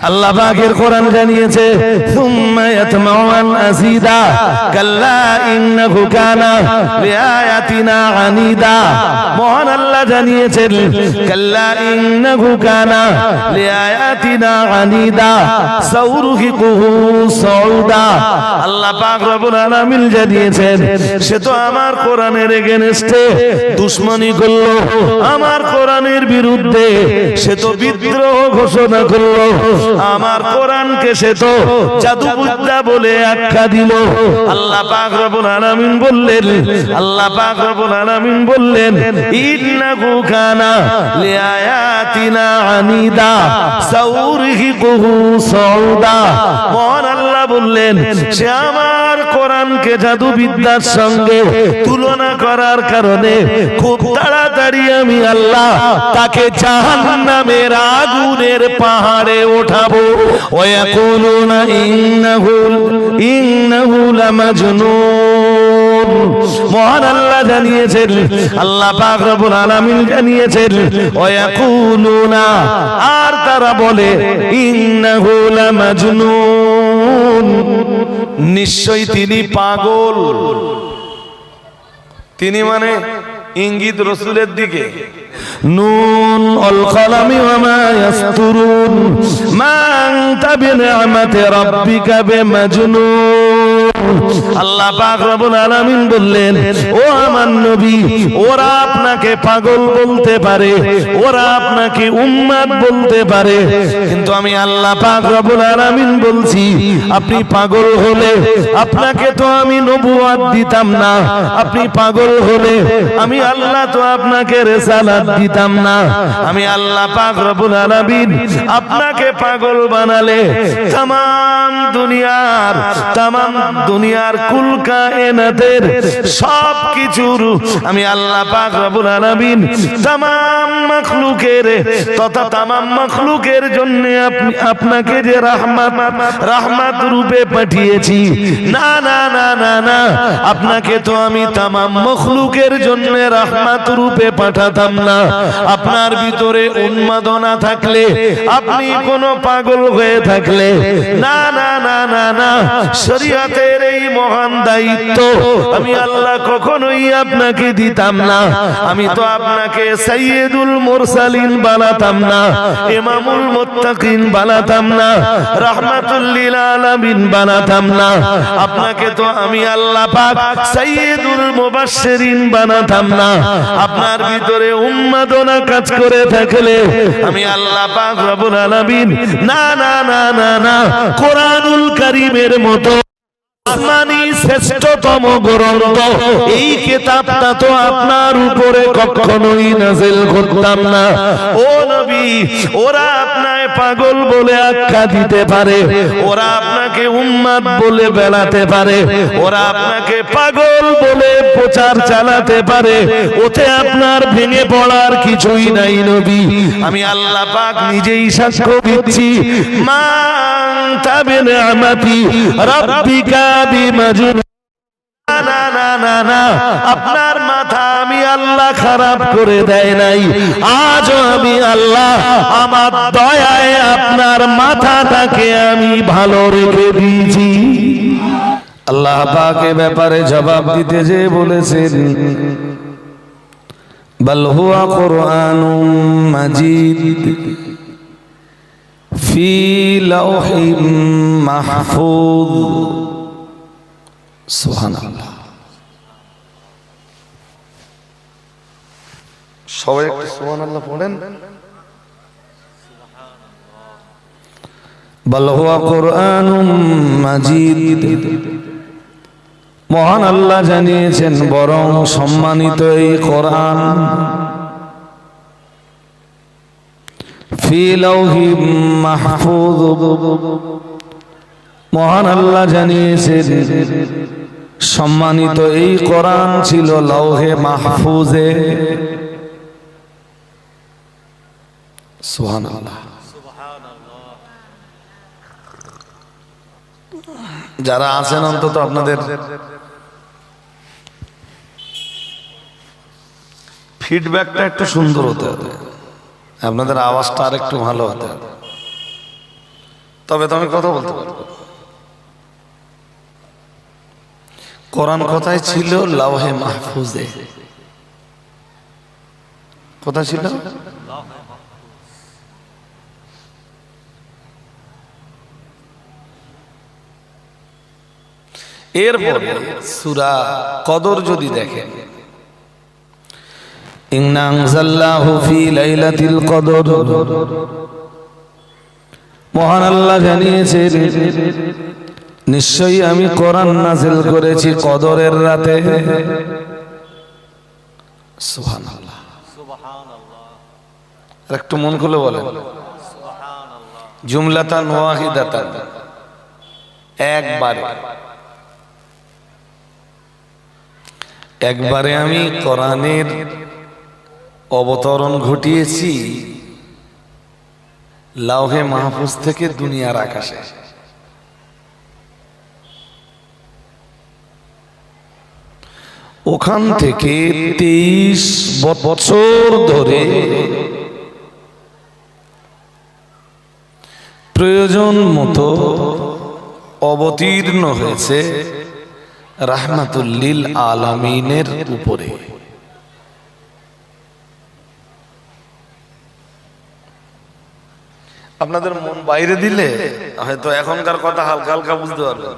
আল্লাহ পাকের কোরআন জানিয়েছে সুম্মা ইয়াতমাউ আন আযীদা কাল্লা ইন্নাহু কানা লিআয়াতিনা আনিদা। মহান আল্লাহ জানিয়েছেন কাল্লা ইন্নাহু কানা লিআয়াতিনা আনিদা সাউরহিকুহু সাউদা। আল্লাহ পাক রব্বুল আলামিন জানিয়েছেন সে তো আমার কোরআনের এগেইনস্টে দুশমনি করলো, আমার কোরআনের বিরুদ্ধে সে তো বিদ্রোহ ঘোষণা করলো, আমার কোরআনকে সে তো জাদুবিদ্যা বলে আখ্যা দিল। আল্লাহ পাক রব্বুল আলামিন বললেন, আল্লাহ পাক রব্বুল আলামিন বললেন ইন্নাহু কানা লিআয়াতিনা আনিদা সাউরহিকুহু সাউদা। মহান আল্লাহ বললেন সে আমার কোরআনকে জাদুবিদ্যার সঙ্গে তুলনা করার কারণে খুব তাড়াতাড়ি আমি আল্লাহ তাকে জাহান্নামের আগুনের পাহাড়ে ওঠাবো। ওয়ায়াকুলুনা ইন্নাহু লামাজনুন। মহান আল্লাহ জানিয়েছেন, আল্লাহ পাক রব্বুল আলামিন জানিয়েছেন ওয়ায়াকুলুনা, আর তারা বলে ইন্নাহু লামাজনুন, নিশ্চয়ই তিনি পাগল। তিনি মানে ইঙ্গিত রাসূলের দিকে। নুন আল কলামি ওয়া মা ইয়াসতুরুন মা আনতা বিনি'মাতি রাব্বিকা বিমাজনুন। আল্লাহ পাক রব্বুল আলামিন বললেন ও আমার নবী, ওরা আপনাকে পাগল বলতে পারে, ওরা আপনাকে উম্মাদ বলতে পারে, কিন্তু আমি আল্লাহ পাক রব্বুল আলামিন বলছি আপনি পাগল হলে আপনাকে তো আমি নবুয়ত দিতাম না, আপনি পাগল হলে আমি আল্লাহ তো আপনাকে রিসালাত দিতাম না। আমি আল্লাহ পাক রব্বুল আলামিন আপনাকে পাগল বানালে তামাম দুনিয়ার কুল কায়নাতের সব কিছুর আমি আল্লাহ পাক রব্বুল আলামিন তামাম মাখলুকের তথা তামাম মাখলুকের জন্য আপনাকে যে রাহমাত রূপে পাঠিয়েছি, না না না না না, আপনাকে তো আমি তামাম মাখলুকের জন্য রাহমাত রূপে পাঠাতাম না। আপনার ভিতরে উন্মাদনা থাকলে, আপনি কোন পাগল হয়ে থাকলে, না না না না না, শরীয়তের এই মহান দায়িত্ব আমি আল্লাহ কখনোই আপনাকে দিতাম না। আমি তো আপনাকে সাইয়্যিদুল মুরসালিন বানাতাম না, ইমামুল মুত্তাকিন বানাতাম না, রাহমাতুল লিল আলামিন বানাতাম না। আপনাকে তো আমি আল্লাহ পাক সাইয়্যিদুল মুবাশশিরিন বানাতাম না। আপনার ভিতরে উন্মাদনা কাজ করে থাকলে আমি আল্লাহ পাক রব্বুল আলামিন না না না না না, কোরআনুল কারীমের মতো আসমানি শ্রেষ্ঠতম গ্রন্থ এই কিতাবটা তো আপনার উপরে কখনোই নাযিল করতাম না। ও নবী, ওরা আপনাকে পাগল বলে আখ্যা দিতে পারে, ওরা আপনাকে উম্মাদ বলে বেলাতে পারে, ওরা আপনাকে পাগল বলে প্রচার চালাতে পারে, ওতে আপনার ভেঙে পড়ার কিছুই নাই নবী। আমি আল্লাহ পাক নিজেই সাক্ষ্য দিচ্ছি, মা আনতা বিনি'মাতি রাব্বিকা বিমাজনুন। না না না না, আপনার মাথা আমি আল্লাহ খারাপ করে দেয় নাই। আজও আমি আল্লাহ আমার দয়ায় আপনার মাথাটাকে আমি ভালো রেখে দিয়েছি। আল্লাহ পাকের ব্যাপারে জবাব দিতে যে বলেছেন বাল হুয়া কুরআনুম মাজিদ ফি লাউহিম মাহফুজ। সুবহানাল্লাহ। সবাই একটু সুবহানাল্লাহ পড়েন। বাল হুয়া কুরআনুম মাজিদ, মহান আল্লাহ জানিয়েছেন বরং সম্মানিত এই কোরআন, ফি লাউহিম মাহফুজ, মহান আল্লাহ জানিয়েছেন সম্মানিত এই কোরআন ছিল লৌহে মাহফুজে। সুবহানাল্লাহ। যারা আছেন অন্তত আপনাদের ফিডব্যাকটা একটু সুন্দর হতে হবে, আপনাদের আওয়াজটা আর একটু ভালো হতে হবে। তবে তো আমি কথা বলতে পারবো। কোরআন কোথায় ছিল? লাওহে মাহফুজে। কোথায় ছিল? এরপরে সূরা কদর যদি দেখেন, ইন্না আনজালনাহু ফি লাইলাতিল কদর, মহান আল্লাহ জানিয়েছেন নিশ্চয়ই আমি কোরআন নাযিল করেছি কদরের রাতে। সুবহানাল্লাহ, সুবহানাল্লাহ। আর একটু মন খুলে বলেন সুবহানাল্লাহ। জুমলাতান ওয়াহিদাতান, একবারে আমি কোরআনের অবতরণ ঘটিয়েছি লাওহে মাহফুজ থেকে দুনিয়ার আকাশে। ওখান থেকে 23 বছর ধরে প্রয়োজন মতো অবতীর্ণ হয়েছে রাহমাতুল লিল আলামিনের উপরে। আপনাদের মন বাইরে দিলে হয়তো এখনকার কথা হালকা হালকা বুঝতে পারবেন,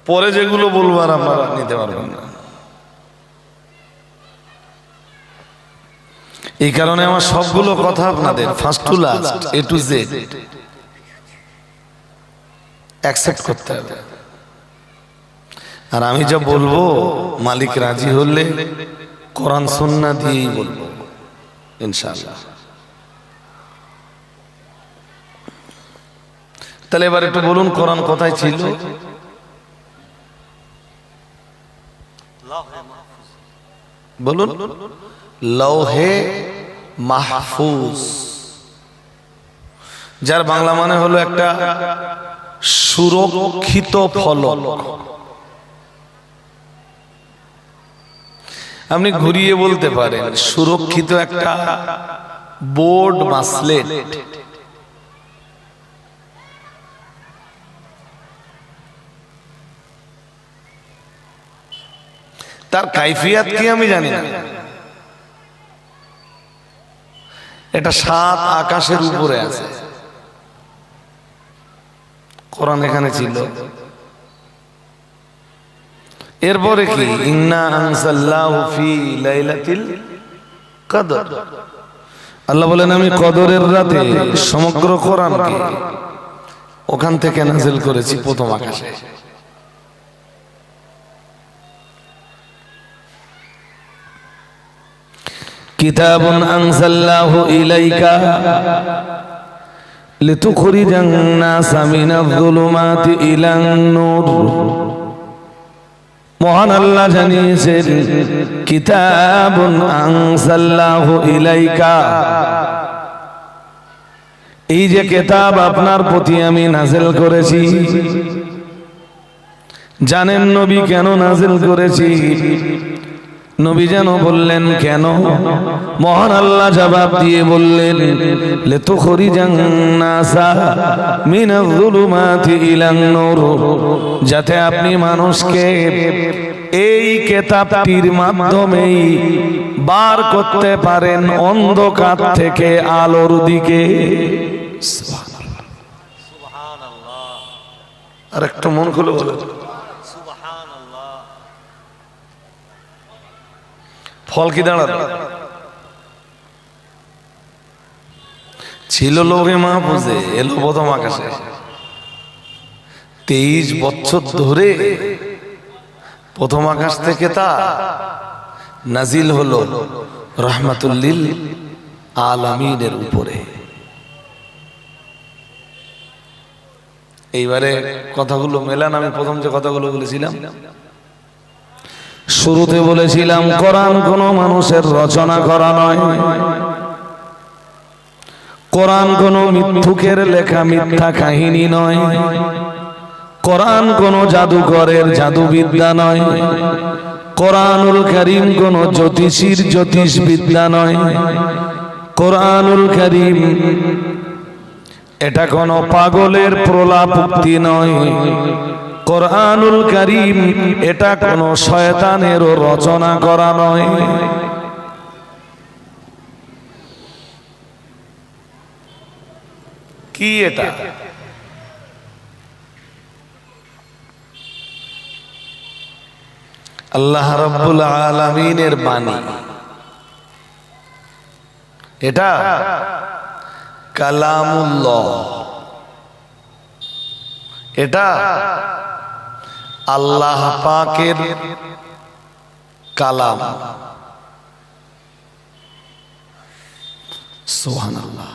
পরে যেগুলো বলবো আর আপনারা নিতে পারবেন না। এই কারণে আমার সবগুলো কথা আপনাদের first to last, A to Z accept করতে হবে। আর আমি যা বলবো মালিক রাজি হলে কোরআন সুন্নাহ দিয়েই বলবো ইনশাআল্লাহ। তাহলে এবার একটু বলুন কোরআন কোথায় ছিল? বলুন, লৌহে মাহফুজ, যার বাংলা মানে হলো একটা সুরক্ষিত ফলক। আপনি ঘুরিয়ে বলতে পারেন সুরক্ষিত একটা বোর্ড বা স্লেট। তার কাইফিয়াত কি আমি জানি না। এটা 7 আকাশের উপরে আছে। কোরআন এখানে ছিল। এরপরে কি? ইন্না আনজালনাহু ফি লাইলাতিল কদর। আল্লাহ বলেন আমি কদরের রাতে সমগ্র কোরআনকে ওখান থেকে নাযিল করেছি প্রথম আকাশে। কিতাবুন আনজালনাহু ইলাইকা লিতুখরিজান নাসা মিনাজ যুলুমাতি ইলান নূর। মহান আল্লাহ জানিয়েছেন কিতাবুন আনজালনাহু ইলাইকা, এই যে কিতাব আপনার প্রতি আমি নাযিল করেছি। জানেন নবী কেন নাযিল করেছি? নবী যেন বললেন কেন? মহান আল্লাহ জবাব দিয়ে বললেন লিতুখরিজান নাসা মিনাজ যুলুমাতি ইলান নূর, যাতে আপনি মানুষকে এই কিতাবটির মাধ্যমেই বার করতে পারেন অন্ধকার থেকে আলোর দিকে। সুবহানাল্লাহ, সুবহানাল্লাহ। আর একটু মন খুলে বলেন সুবহানাল্লাহ। ফল কি দাঁড়ালো? ছিল লৌহে মাহফুজে, এলো প্রথম আকাশে। 23 বছর ধরে প্রথম আকাশ থেকে তা নাজিল হলো রাহমাতুল লিল আলামিনের উপরে। এইবারে কথাগুলো মেলান। আমি প্রথম যে কথাগুলো বলেছিলাম, শুরুতে বলেছিলাম কোরআন কোন মানুষের রচনা করা নয়। কোরআন কোন মিথ্যুকের লেখা মিথ্যা কাহিনী নয়। কোরআন কোন জাদুকরের জাদুবিদ্যা নয়। কোরআনুল কারীম কোন জ্যোতিষীর জ্যোতিষ বিদ্যা নয়। কোরআনুল কারীম এটা কোনো পাগলের প্রলাপ উক্তি নয়, কোরআনুল কারীম এটা কোনো শয়তানেরও রচনা করা নয়। কি এটা? আল্লাহ রাব্বুল আলামিনের বাণী। এটা কালামুল্লাহ, এটা আল্লাহ পাকের কালাম। সুবহানাল্লাহ।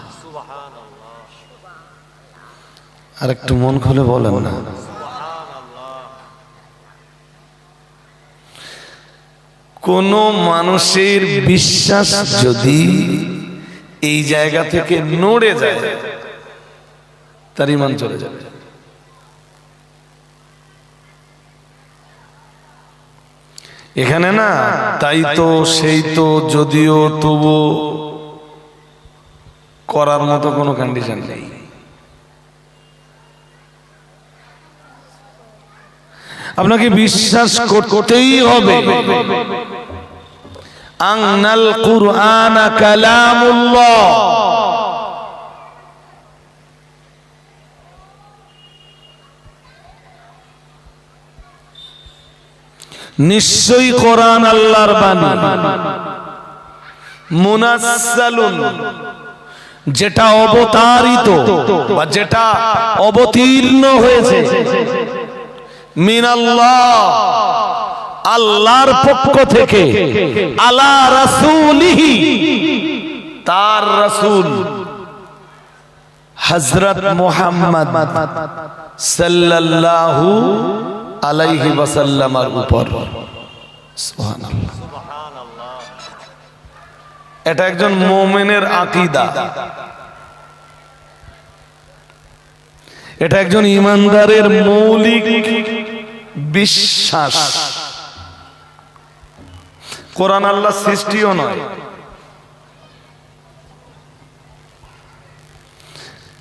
আর একটু মন খুলে বলেন না। কোন মানুষের বিশ্বাস যদি এই জায়গা থেকে নড়ে যায় তার ঈমান চলে যাবে। এখানে না তাই তো সেই তো যদিও তবু করার মতো কোনো কন্ডিশন নেই। আপনাকে বিশ্বাস করতেই হবে আন্নাল কুরআন কালামুল্লাহ, নিশ্চয়ই কোরআন আল্লাহর বাণী। মুনাজ্জালুন, যেটা অবতারিত বা যেটা অবতীর্ণ হয়েছে, মিনাল্লাহ, আল্লাহর পক্ষ থেকে, আলা রাসূলিহি, তার রাসূল হযরত মুহাম্মদ সাল্লাল্লাহু আলাইহি ওয়াসাল্লামের উপর। সুবহানাল্লাহ। এটা একজন মুমিনের আকীদা, এটা একজন ঈমানদারের মৌলিক বিশ্বাস। কোরআন আল্লাহর সৃষ্টিও নয়।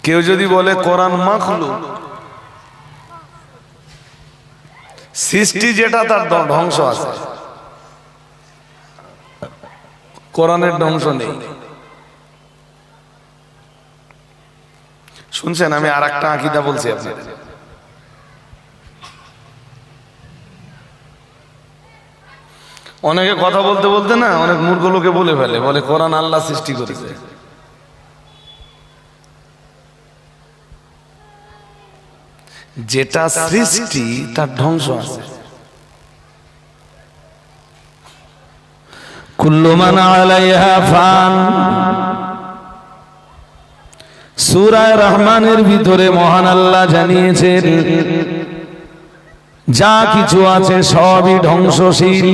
কেউ যদি বলে কোরআন মাখলুক, সৃষ্টি যেটা তার ধ্বংস আছে, কোরআনের ধ্বংস নেই। শুনছেন? আমি আর একটা আকীদা বলছি আপনাদের। অনেকে কথা বলতে বলতে না অনেক মূর্খ লোকে বলে ফেলে, বলে কোরআন আল্লাহ সৃষ্টি করেছে। যেটা সৃষ্টি তার ধ্বংস আছে। কুল্লু মান আলাইহা ফান, সূরা রহমানের ভিতরে মহান আল্লাহ জানিয়েছেন যা কিছু আছে সবই ধ্বংসশীল।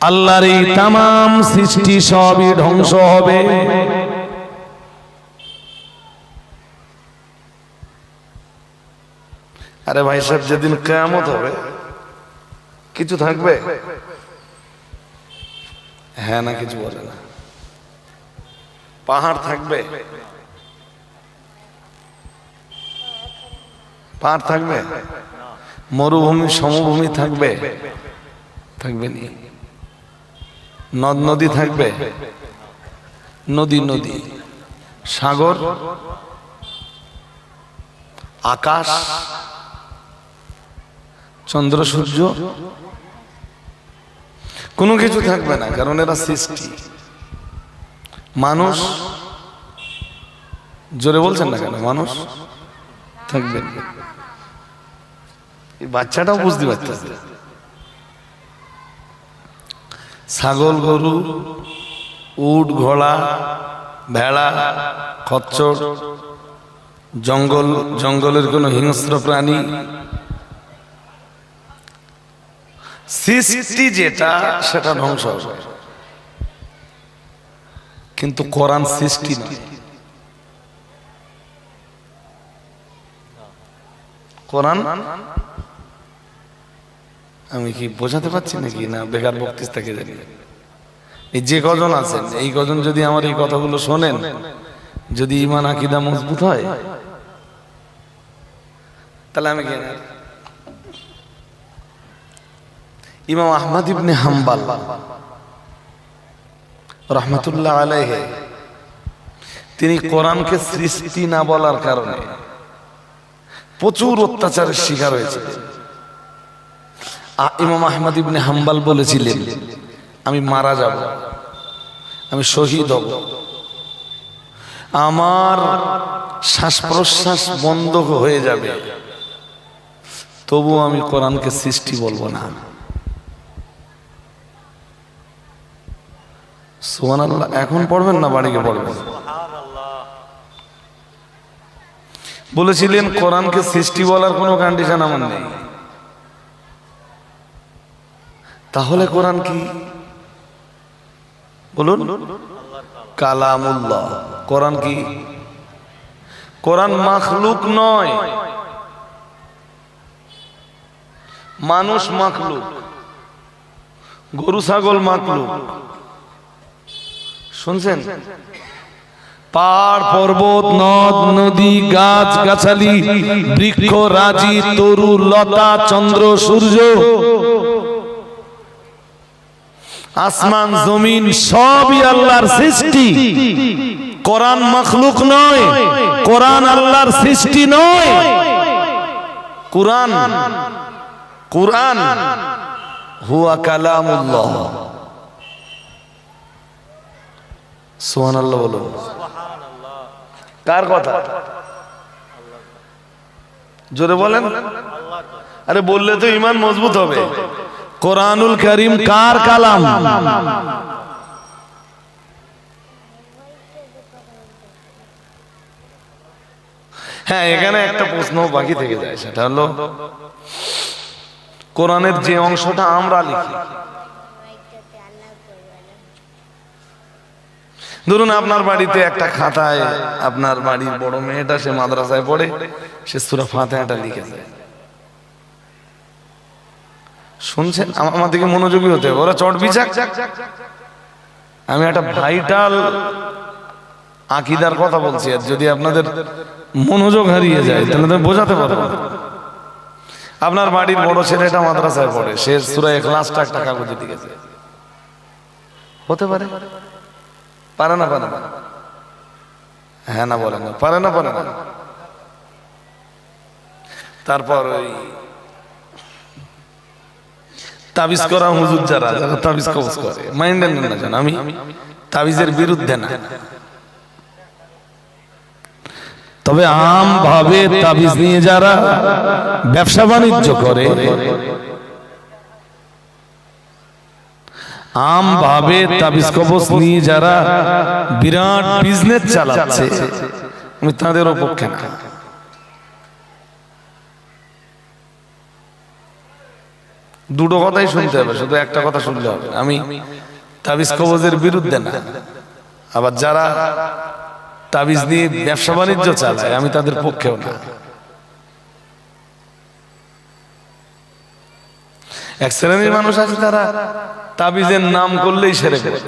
আল্লাহর এই তামাম সৃষ্টি সবই ধ্বংস হবে। আরে ভাই সাহেব, যেদিন কিয়ামত হবে কিছু থাকবে? হ্যাঁ না কিছু বলে না। পাহাড় থাকবে? পাহাড় থাকবে? মরুভূমি সমভূমি থাকবে? থাকবে নি। নদ নদী থাকবে? নদী নদী, সাগর, আকাশ, চন্দ্র সূর্য, কোনো কিছু থাকবে না, কারণ এরা সৃষ্টি। মানুষ, জোরে বলছেন না কেন? মানুষ থাকবে। এই বাচ্চাটাও বুঝতে পারতেছে। ছাগল, গরু, উট, ঘোড়া, ভেড়া, খচ্চর, জঙ্গলের কোন হিংস্র প্রাণী, সৃষ্টি যেটা সেটা ধ্বংস হবে। কিন্তু কোরআন সৃষ্টি নয়। কোরআন, আমি কি বোঝাতে পারছি নাকি না বেকার বক্তৃতাকে জানি? এই যে কজন আছেন, এই কজন যদি আমার এই কথাগুলো শোনেন, যদি ঈমান আকীদা মজবুত হয় তাহলে আমি কেন। ইমাম আহমদ ইবনে হাম্বল রাহমাতুল্লাহ আলাইহি তিনি কোরআনকে সৃষ্টি না বলার কারণে প্রচুর অত্যাচারের শিকার হয়েছিলেন। ইমাম আহমদ ইবনে হাম্বল বলেছিলেন, আমি মারা যাব, আমি শহীদ হব, আমার শ্বাস প্রশ্বাস বন্ধ হয়ে যাবে, তবু আমি কোরআনকে সৃষ্টি বলবো না। সুবহানাল্লাহ। এখন পড়বেন না বাড়ি গিয়ে পড়বেন। বলেছিলেন কোরআনকে সৃষ্টি বলার কোনো কন্ডিশন আমার নেই। তাহলে কোরআন কি বলুন? কালামুল্লাহ। কোরআন কি? কোরআন মাখলুক নয়, মানুষ মাখলুক, গরু ছাগল মাখলুক। শুনছেন? পাহাড় পর্বত নদ নদী গাছ গাছালি বৃক্ষ রাজি তরু লতা চন্দ্র সূর্য আসমান জমিন সবই আল্লাহর সৃষ্টি। কোরআন মাখলুক নয়, কোরআন আল্লাহর সৃষ্টি নয়। কোরআন কোরআন হুয়া কালামুল্লাহ। সুবহানাল্লাহ বলুন। কার কথা? জোরে বলেন। আরে বললে তো ঈমান মজবুত হবে। কোরআনুল কারীম কার কালাম? হ্যাঁ, এখানে একটা প্রশ্ন বাকি থেকে যায়, সেটা হলো কোরআনের যে অংশটা আমরা লিখি, ধরুন আপনার বাড়িতে একটা খাতায় আপনার বাড়ির বড় মেয়েটা সে মাদ্রাসায় পড়ে, সে সূরা ফাতিহাটা লিখেছে। শুনছেন? আমার দিকে মনোযোগী হতে হবে। ওরা চট বিচাক। আমি একটা ভাইটাল আকীদার কথা বলছি, আর যদি আপনাদের মনোযোগ হারিয়ে যায় তাহলে তো বোঝাতে পারবো না। আপনার বাড়ির বড় ছেলেটা মাদ্রাসায় পড়ে, সে সূরা ইখলাসটা একটা কাগজে লিখেছে। হতে পারে? পারে না? পারে না? হ্যাঁ না বলেন না? পারে না? পারে না? তারপর ওই তাবিজ করা হুজুর যারা তাবিজ কবজ করে, মাইন্ডেন না জান, আমি তাবিজের বিরুদ্ধে না, তবে আম ভাবে তাবিজ নিয়ে যারা ব্যবসা বাণিজ্য করে, আম ভাবে তাবিজ কবজ নিয়ে যারা বিরাট বিজনেস চালাচ্ছে, আমি তাদের পক্ষে না। দুটো কথাই শুনতে হবে, শুধু একটা কথা শুনলে হবে। আমি তাবিজ কবজের বিরুদ্ধে না, আবার যারা তাবিজ দিয়ে ব্যবসা বাণিজ্য চালায় আমি তাদের পক্ষেও না। এক শ্রেণীর মানুষ আছে তারা তাবিজের নাম করলেই সেরে করে।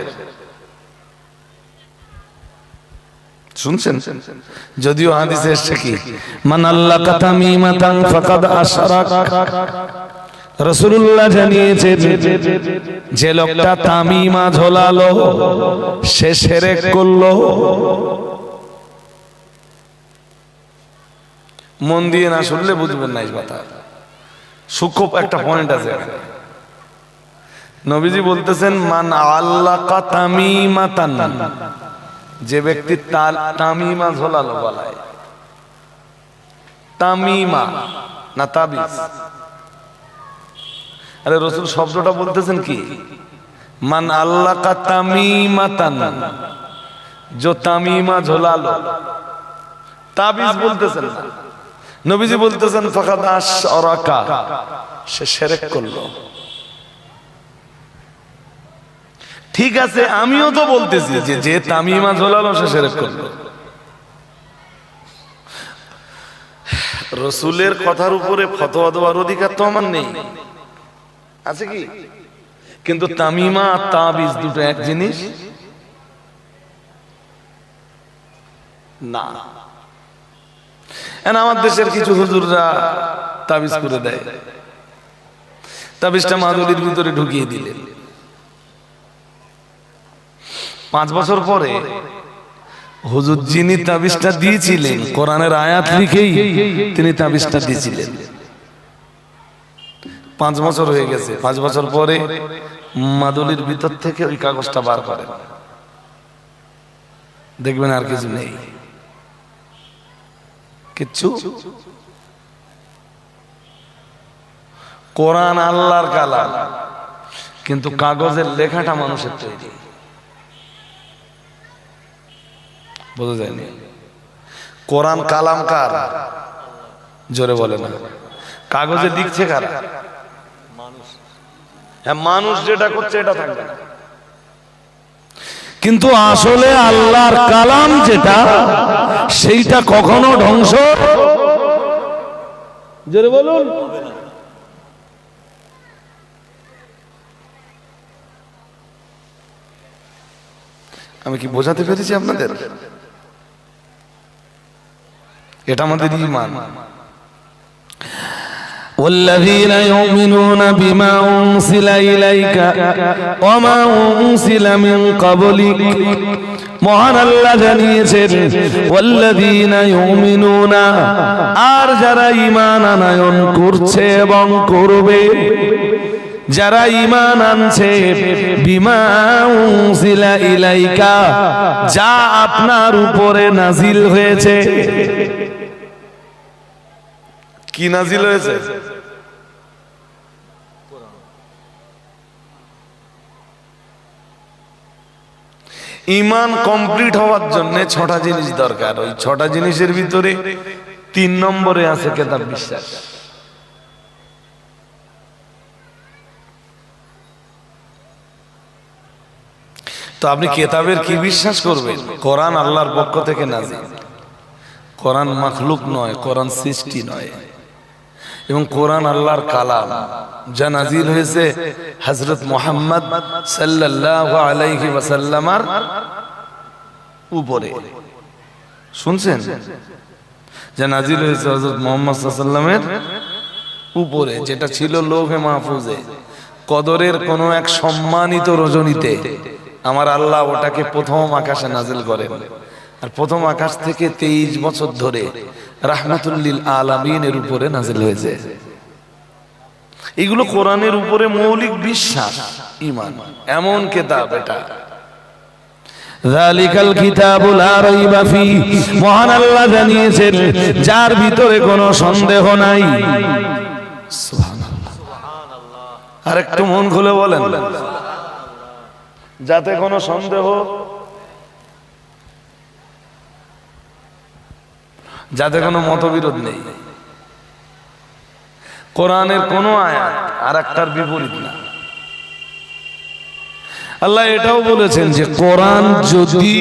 শুনছেন? যদিও হাদিসে এসেছে কি, মান আল্লাকা তামিমাতান ফাকাদ আশরাক। রাসূলুল্লাহ জানিয়েছেন যে লোকটা তামিমা ঝোলালো সে শিরক করলো। মন দিয়ে না শুনলে বুঝবেন না এই কথা। সূক্ষ্ম একটা পয়েন্ট আছে। নবীজি বলতেছেন মান আল্লাকা তামিমাতান, যে ব্যক্তি তামিমা ঝোলালো গলায়, তামিমা না তাবিজ। আরে রাসূল শব্দটা বলতেছেন কি, মান আল্লাকা তামিমাতান, जो তামিমা ঝোলালো, তাবিজ বলতেছেন না। নবীজি বলতেছেন ফাকাদ আশরাকা, সে শিরক করলো। ঠিক আছে, আমিও তো বলতেছি যে তামিমা ঝোলালো সে শিরক করলো। রাসূলের কথার উপরে ফতোয়া দেওয়ার অধিকার তো আমার নেই, আছে কি? কিন্তু তামিমা আর তাবিজ দুটো এক জিনিস। না। আমার দেশের কিছু হুজুররা তাবিজ করে দেয়, তাবিজটা মাদুলির ভিতরে ঢুকিয়ে দিলেন। 5 বছর পরে হুজুর যিনি তাবিজটা দিয়েছিলেন কোরআনের আয়াত লিখেই তিনি তাবিজটা দিয়েছিলেন। 5 বছর হয়ে গেছে। 5 বছর পরে মাদুলির ভিতর থেকে ওই কাগজটা বার করেন, দেখবেন আর কিছু নেই, কিচ্ছু। কোরআন আল্লাহর কালাম, কিন্তু কাগজের লেখাটা মানুষের তৈরি। বোঝা যায়নি? কোরআন কালাম কার? জোরে বলে না। কাগজে লিখছে কারা? হ্যাঁ, মানুষ যেটা করছে এটা থাকবে না, কিন্তু আসলে আল্লাহর কালাম যেটা, সেইটা কখনো ধ্বংস, জোরে বলুন। আমি কি বোঝাতে পেরেছি আপনাদের? এটা আমাদের ঈমান। والذين يؤمنون بما أنزل إليك وما أنزل من قبلك, মহান আল্লাহ জানিয়েছেন ওয়াল্লাযীনা ইউমিনুনা, আর যারা ঈমান আনয়ন করছে এবং করবে, যারা ঈমান আনছে, বিমা উনজিলা ইলাইকা, যা আপনার উপরে নাজিল হয়েছে। কি নাজিল হয়েছে? ঈমান কমপ্লিট হওয়ার জন্য 6টা জিনিস দরকার। ওই 6টা জিনিসের ভিতরে 3 নম্বরে আছে কিতাব বিশ্বাস। তো আপনি কিতাবের কি বিশ্বাস করবেন? কোরআন আল্লাহর পক্ষ থেকে নাজিল, কোরআন মাখলুক নয়, কোরআন সৃষ্টি নয়, এবং কোরআন আল্লাহর কালাম, যা নাজিল হয়েছে হযরত মুহাম্মদ সাল্লাল্লাহু আলাইহি ওয়াসাল্লামের উপরে। শুনছেন? যা নাজিল হয়েছে হযরত মুহাম্মদ সাল্লাল্লাহু আলাইহি ওয়াসাল্লামের উপরে, যেটা ছিল লৌহে মাহফুজে, কদরের কোন এক সম্মানিত রজনীতে আমার আল্লাহ ওটাকে প্রথম আকাশে নাজিল করেন। আর প্রথম আকাশ থেকে 23 বছর ধরে রাহমাতুল লিল আলামিনের উপরে নাজিল হয়েছে। এগুলো কোরআনের উপরে মৌলিক বিশ্বাস, ঈমান। এমন কিতাব এটা, যালিকাল কিতাবু লা রাইবা ফীহি, মহান আল্লাহ জানিয়েছেন যার ভিতরে কোনো সন্দেহ নাই। সুবহানাল্লাহ। আর একটু মন খুলে বলেন, যাতে কোনো সন্দেহ, যাতে কোনো মতবিরোধ নেই। কোরআনের কোন আয়াত আর একটার বিপরীত না। আল্লাহ এটাও বলেছেন যে কোরআন যদি,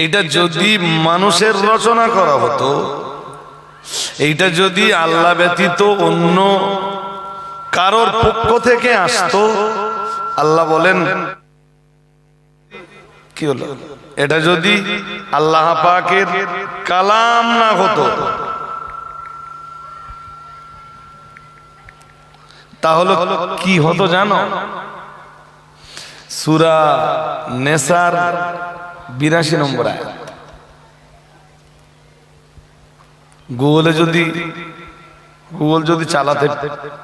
এইটা যদি মানুষের রচনা করা হতো, এইটা যদি আল্লাহ ব্যতীত অন্য কারোর পক্ষ থেকে আসতো, আল্লাহ বলেন কি হলো, এটা যদি আল্লাহ পাকের কালাম না হতো, তাহলে কি হতো জানো? সূরা নেসার 82 নম্বর আয়াত। গুগল যদি চালাতে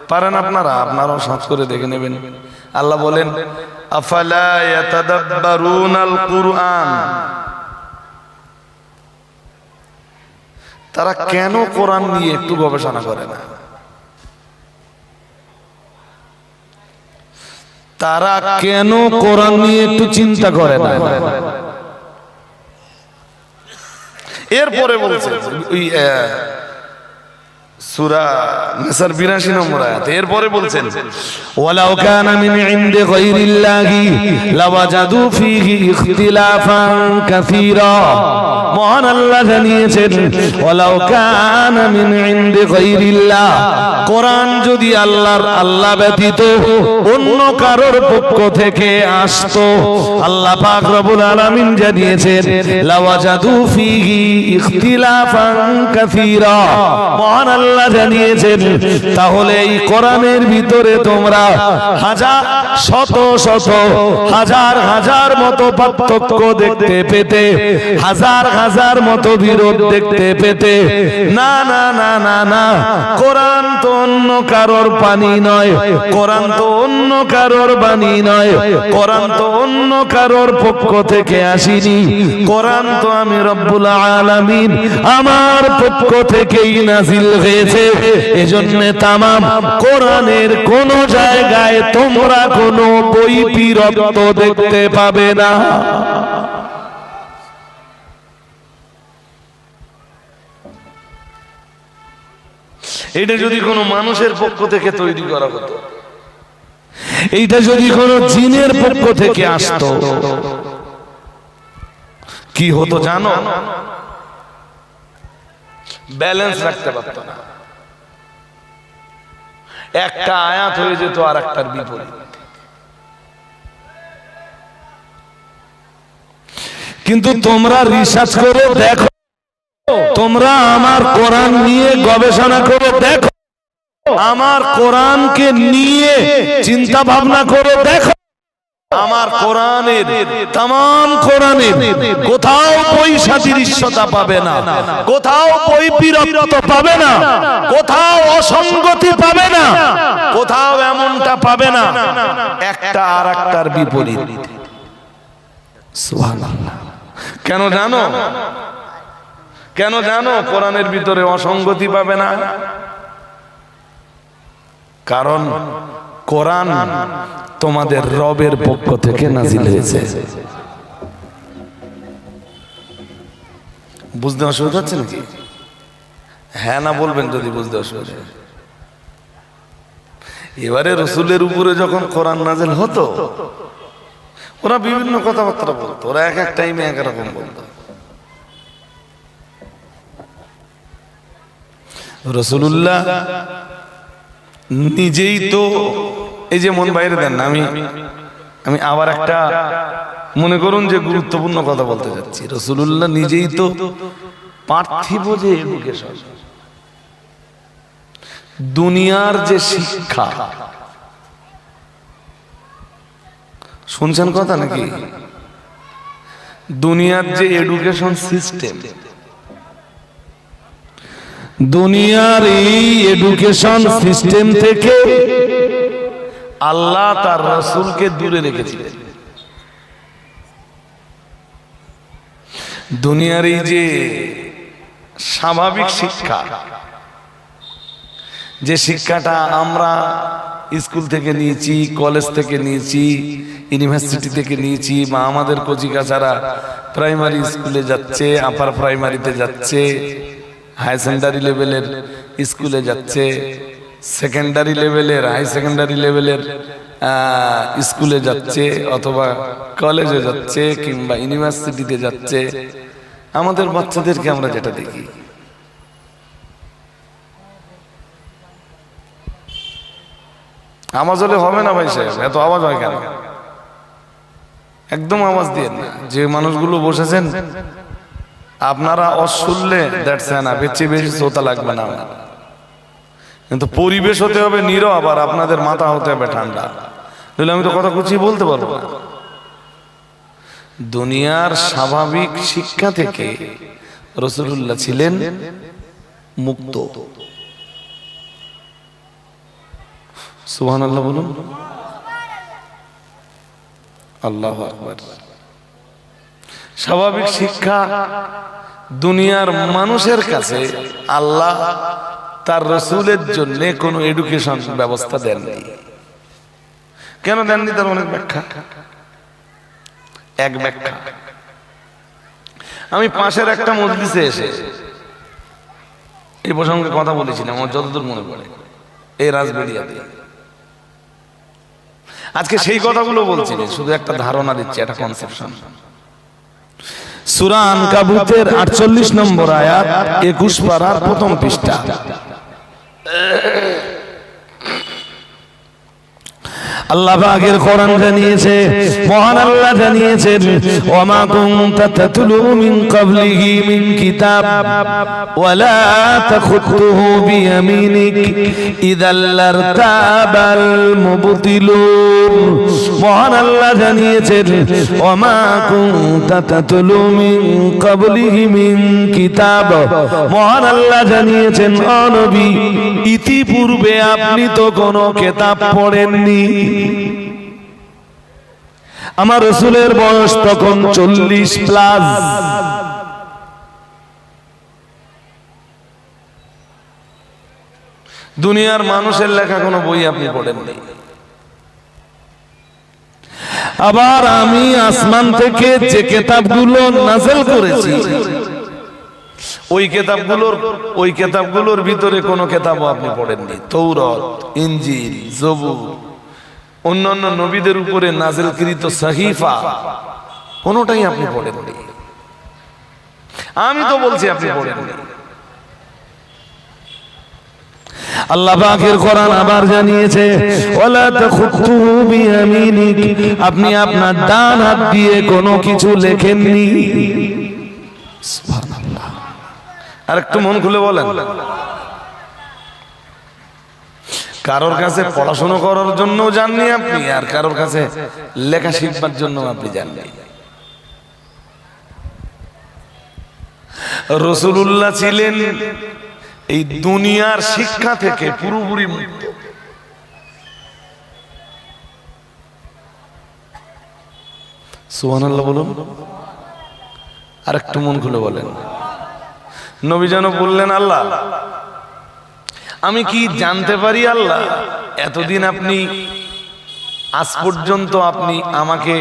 পারেন আপনারাও সার্চ করে দেখে নেবেন। আল্লাহ বলেন আফালা ইয়াতাদাব্বারুনাল কুরআন, তারা কেন কোরআন নিয়ে একটু গবেষণা করে না? তারা কেন কোরআন নিয়ে একটু চিন্তা করে না? এরপরে বলছে সূরা নিসার 82 নম্বর আয়াত। এরপরে বলছেন ওয়ালাউ কানা মিন ইনদি গায়রিল্লাহি লাওয়াজাদু ফীহি ইখতিলাফান কাসীরা। মহান আল্লাহ জানিয়েছেন ওয়ালাউ কানা মিন ইনদি গায়রিল্লাহ, কোরআন যদি আল্লাহ ব্যতীত অন্য কারোর পক্ষ থেকে আসতো, আল্লাহ পাক রব্বুল আলামিন জানিয়েছেন লাওয়াজাদু ফীহি ইখতিলাফান কাসীরা। মহান আল্লাহ জানিয়েছেন তাহলে এই কোরআনের ভিতরে তোমরা হাজার শত শত হাজার হাজার মতো পার্থক্য দেখতে পেতে, হাজার হাজার মতো বিরোধ দেখতে পেতে। না না না না না, কোরআন তো অন্য কারোর পানি নয়, কোরআন তো অন্য কারোর বাণী নয়, কোরআন তো অন্য কারোর পক্ষ থেকে আসেনি, কোরআন তো আমি রব্বুল আলামিন আমার পক্ষ থেকেই নাজিল হয়েছে। এজন্য তামাম কোরআনের কোন জায়গায় তোমরা কোনো বৈপরীত্য দেখতে পাবে না। এটা যদি কোনো মানুষের পক্ষ থেকে তৈরি করা হতো, এইটা যদি কোনো জিনের পক্ষ থেকে আসতো, কি হতো জানো? ব্যালেন্স রাখতে পারত না, একটা আয়াত হয়ে যেত আর একটার বিপরীত। কিন্তু তোমরা রিসার্চ করে দেখো, তোমরা আমার কোরআন নিয়ে গবেষণা করে দেখো, আমার কোরআনকে নিয়ে চিন্তা ভাবনা করে দেখো, আমার কোরআনের तमाम কোরআনের কোথাও বৈসাদৃশ্যতা পাবে না, কোথাও বৈপরীত্য পাবে না, কোথাও অসঙ্গতি পাবে না, কোথাও এমনটা পাবে না একটা আর একটার বিপরীত। সুবহানাল্লাহ। কেন জানো? কেন জানো কোরআনের ভিতরে অসঙ্গতি পাবে না? কারণ কোরআন তোমাদের রবের পক্ষ থেকে নাজিল হয়েছে। বুঝতে অসুবিধা হচ্ছে নাকি? হ্যাঁ না বলবেন যদি বুঝতে অসুবিধা। এবারে রসুলের উপরে যখন কোরআন নাজিল হতো, ওরা বিভিন্ন কথাবার্তা বলতো, ওরা এক এক টাইমে এক রকম বলতো। রাসূলুল্লাহ নিজেই তো, এই যে মন বাইরে দেন না, আমি আবার একটা মনে করুন যে গুরুত্বপূর্ণ কথা বলতে যাচ্ছি। রাসূলুল্লাহ নিজেই তো পার্থিব যে এডুকেশন, দুনিয়ার যে শিক্ষা, শুনছেন কথা নাকি? দুনিয়ার যে এডুকেশন সিস্টেম, দুনিয়ার এই এডুকেশন সিস্টেম থেকে আল্লাহ তার রাসূলকে দূরে রেখেছিলেন। দুনিয়ার এই যে স্বাভাবিক শিক্ষা, যে শিক্ষাটা আমরা স্কুল থেকে নিয়েছি, কলেজ থেকে নিয়েছি, ইউনিভার্সিটি থেকে নিয়েছি, বা আমাদের কচিকাচারা প্রাইমারি স্কুলে যাচ্ছে, আপার প্রাইমারিতে যাচ্ছে, হাই সেকেন্ডারি লেভেলের স্কুলে যাচ্ছে, সেকেন্ডারি লেভেলের, হাই সেকেন্ডারি লেভেলের স্কুলে যাচ্ছে, অথবা কলেজে যাচ্ছে, কিংবা ইউনিভার্সিটিতে যাচ্ছে। আমাদের বাচ্চাদেরকে আমরা যেটা দেখি, আওয়াজ হলে হবে না ভাই সাহেব, এত আওয়াজ হয় কেন? একদম আওয়াজ দিয়ে না। যে মানুষগুলো বসেছেন আপনারা শুনলে দ্যাটস না, বেশি বেশি শ্রোতা লাগবে না, কিন্তু পরিবেশ হতে হবে নীরব, আবার আপনাদের মাথা হতে হবে ঠান্ডা, তাহলে আমি তো কথা গুছিয়ে বলতে পারবো না। দুনিয়ার স্বাভাবিক শিক্ষা থেকে রাসূলুল্লাহ ছিলেন মুক্ত। সুবহানাল্লাহ বলুন, আল্লাহু আকবার। স্বাভাবিক শিক্ষা দুনিয়ার মানুষের কাছে আল্লাহ তার রাসূলের জন্য কোনো এডুকেশন ব্যবস্থা দেননি। কেন দেননি তার অনেক ব্যাখ্যা। এক ব্যাখ্যা, আমি পাশের একটা মজলিসে এসে এই প্রসঙ্গে কথা বলেছিলাম আমার যতদূর মনে পড়ে, এই রাজবেড়িয়াতে। আজকে সেই কথাগুলো বলছি না, শুধু একটা ধারণা দিচ্ছি, একটা কনসেপশন। সূরা আনকাবুতের 48 নম্বর আয়াত, 21 পারার প্রথম পৃষ্ঠা। আল্লাহ পাকের কোরআন জানিয়েছে, মহান আল্লাহ জানিয়েছেন, ওয়ামা কুনতা তাতলু মিন ক্বাবলিহি মিন কিতাব ওয়ালা তাখুতুহু বিয়ামিনিক ইযাল লারতাবাল মুবতিলুন। মহান আল্লাহ জানিয়েছেন, ওয়ামা কুনতা তাতলু মিন ক্বাবলিহি মিন কিতাব। মহান আল্লাহ জানিয়েছেন, ও নবী, ইতিপূর্বে আপনি তো কোনো কিতাব পড়েননি। আমার রাসূলের বয়স তখন 40+। দুনিয়ার মানুষের লেখা কোনো বই আপনি পড়েননি। আবার আমি আসমান থেকে যে কিতাবগুলো নাযিল করেছি, ওই কিতাবগুলোর ভিতরে কোনো কিতাবও আপনি পড়েননি। তৌরাত, ইনজিল, জবুর, অন্যান্য নবীদের উপরে নাযিলকৃত সাহিফা, কোনোটাই আপনি পড়েননি। আমি তো বলছি আপনি পড়েননি। আল্লাহ পাকের কোরআন আবার জানিয়েছে, ওয়ালা তাখুতুহু বিয়ামিনিক, আপনি আপনার ডান হাত দিয়ে কোনো কিছু লেখেননি। সুবহানাল্লাহ। আর একটু মন খুলে বলেন, কারোর কাছে পড়াশোনা করার জন্য যাননি আপনি, আর কারোর কাছে লেখা শিখবার জন্য আপনি যাননি। রাসূলুল্লাহ ছিলেন এই দুনিয়ার শিক্ষা থেকে পুরোপুরি মুক্ত। সুবহানাল্লাহ বলুন, আর একটু মন খুলে বলেন। নবী যেন বললেন, আল্লাহ আমি কি জানতে পারি আল্লাহ, এতদিন আপনি আজ পর্যন্ত আপনি আমাকে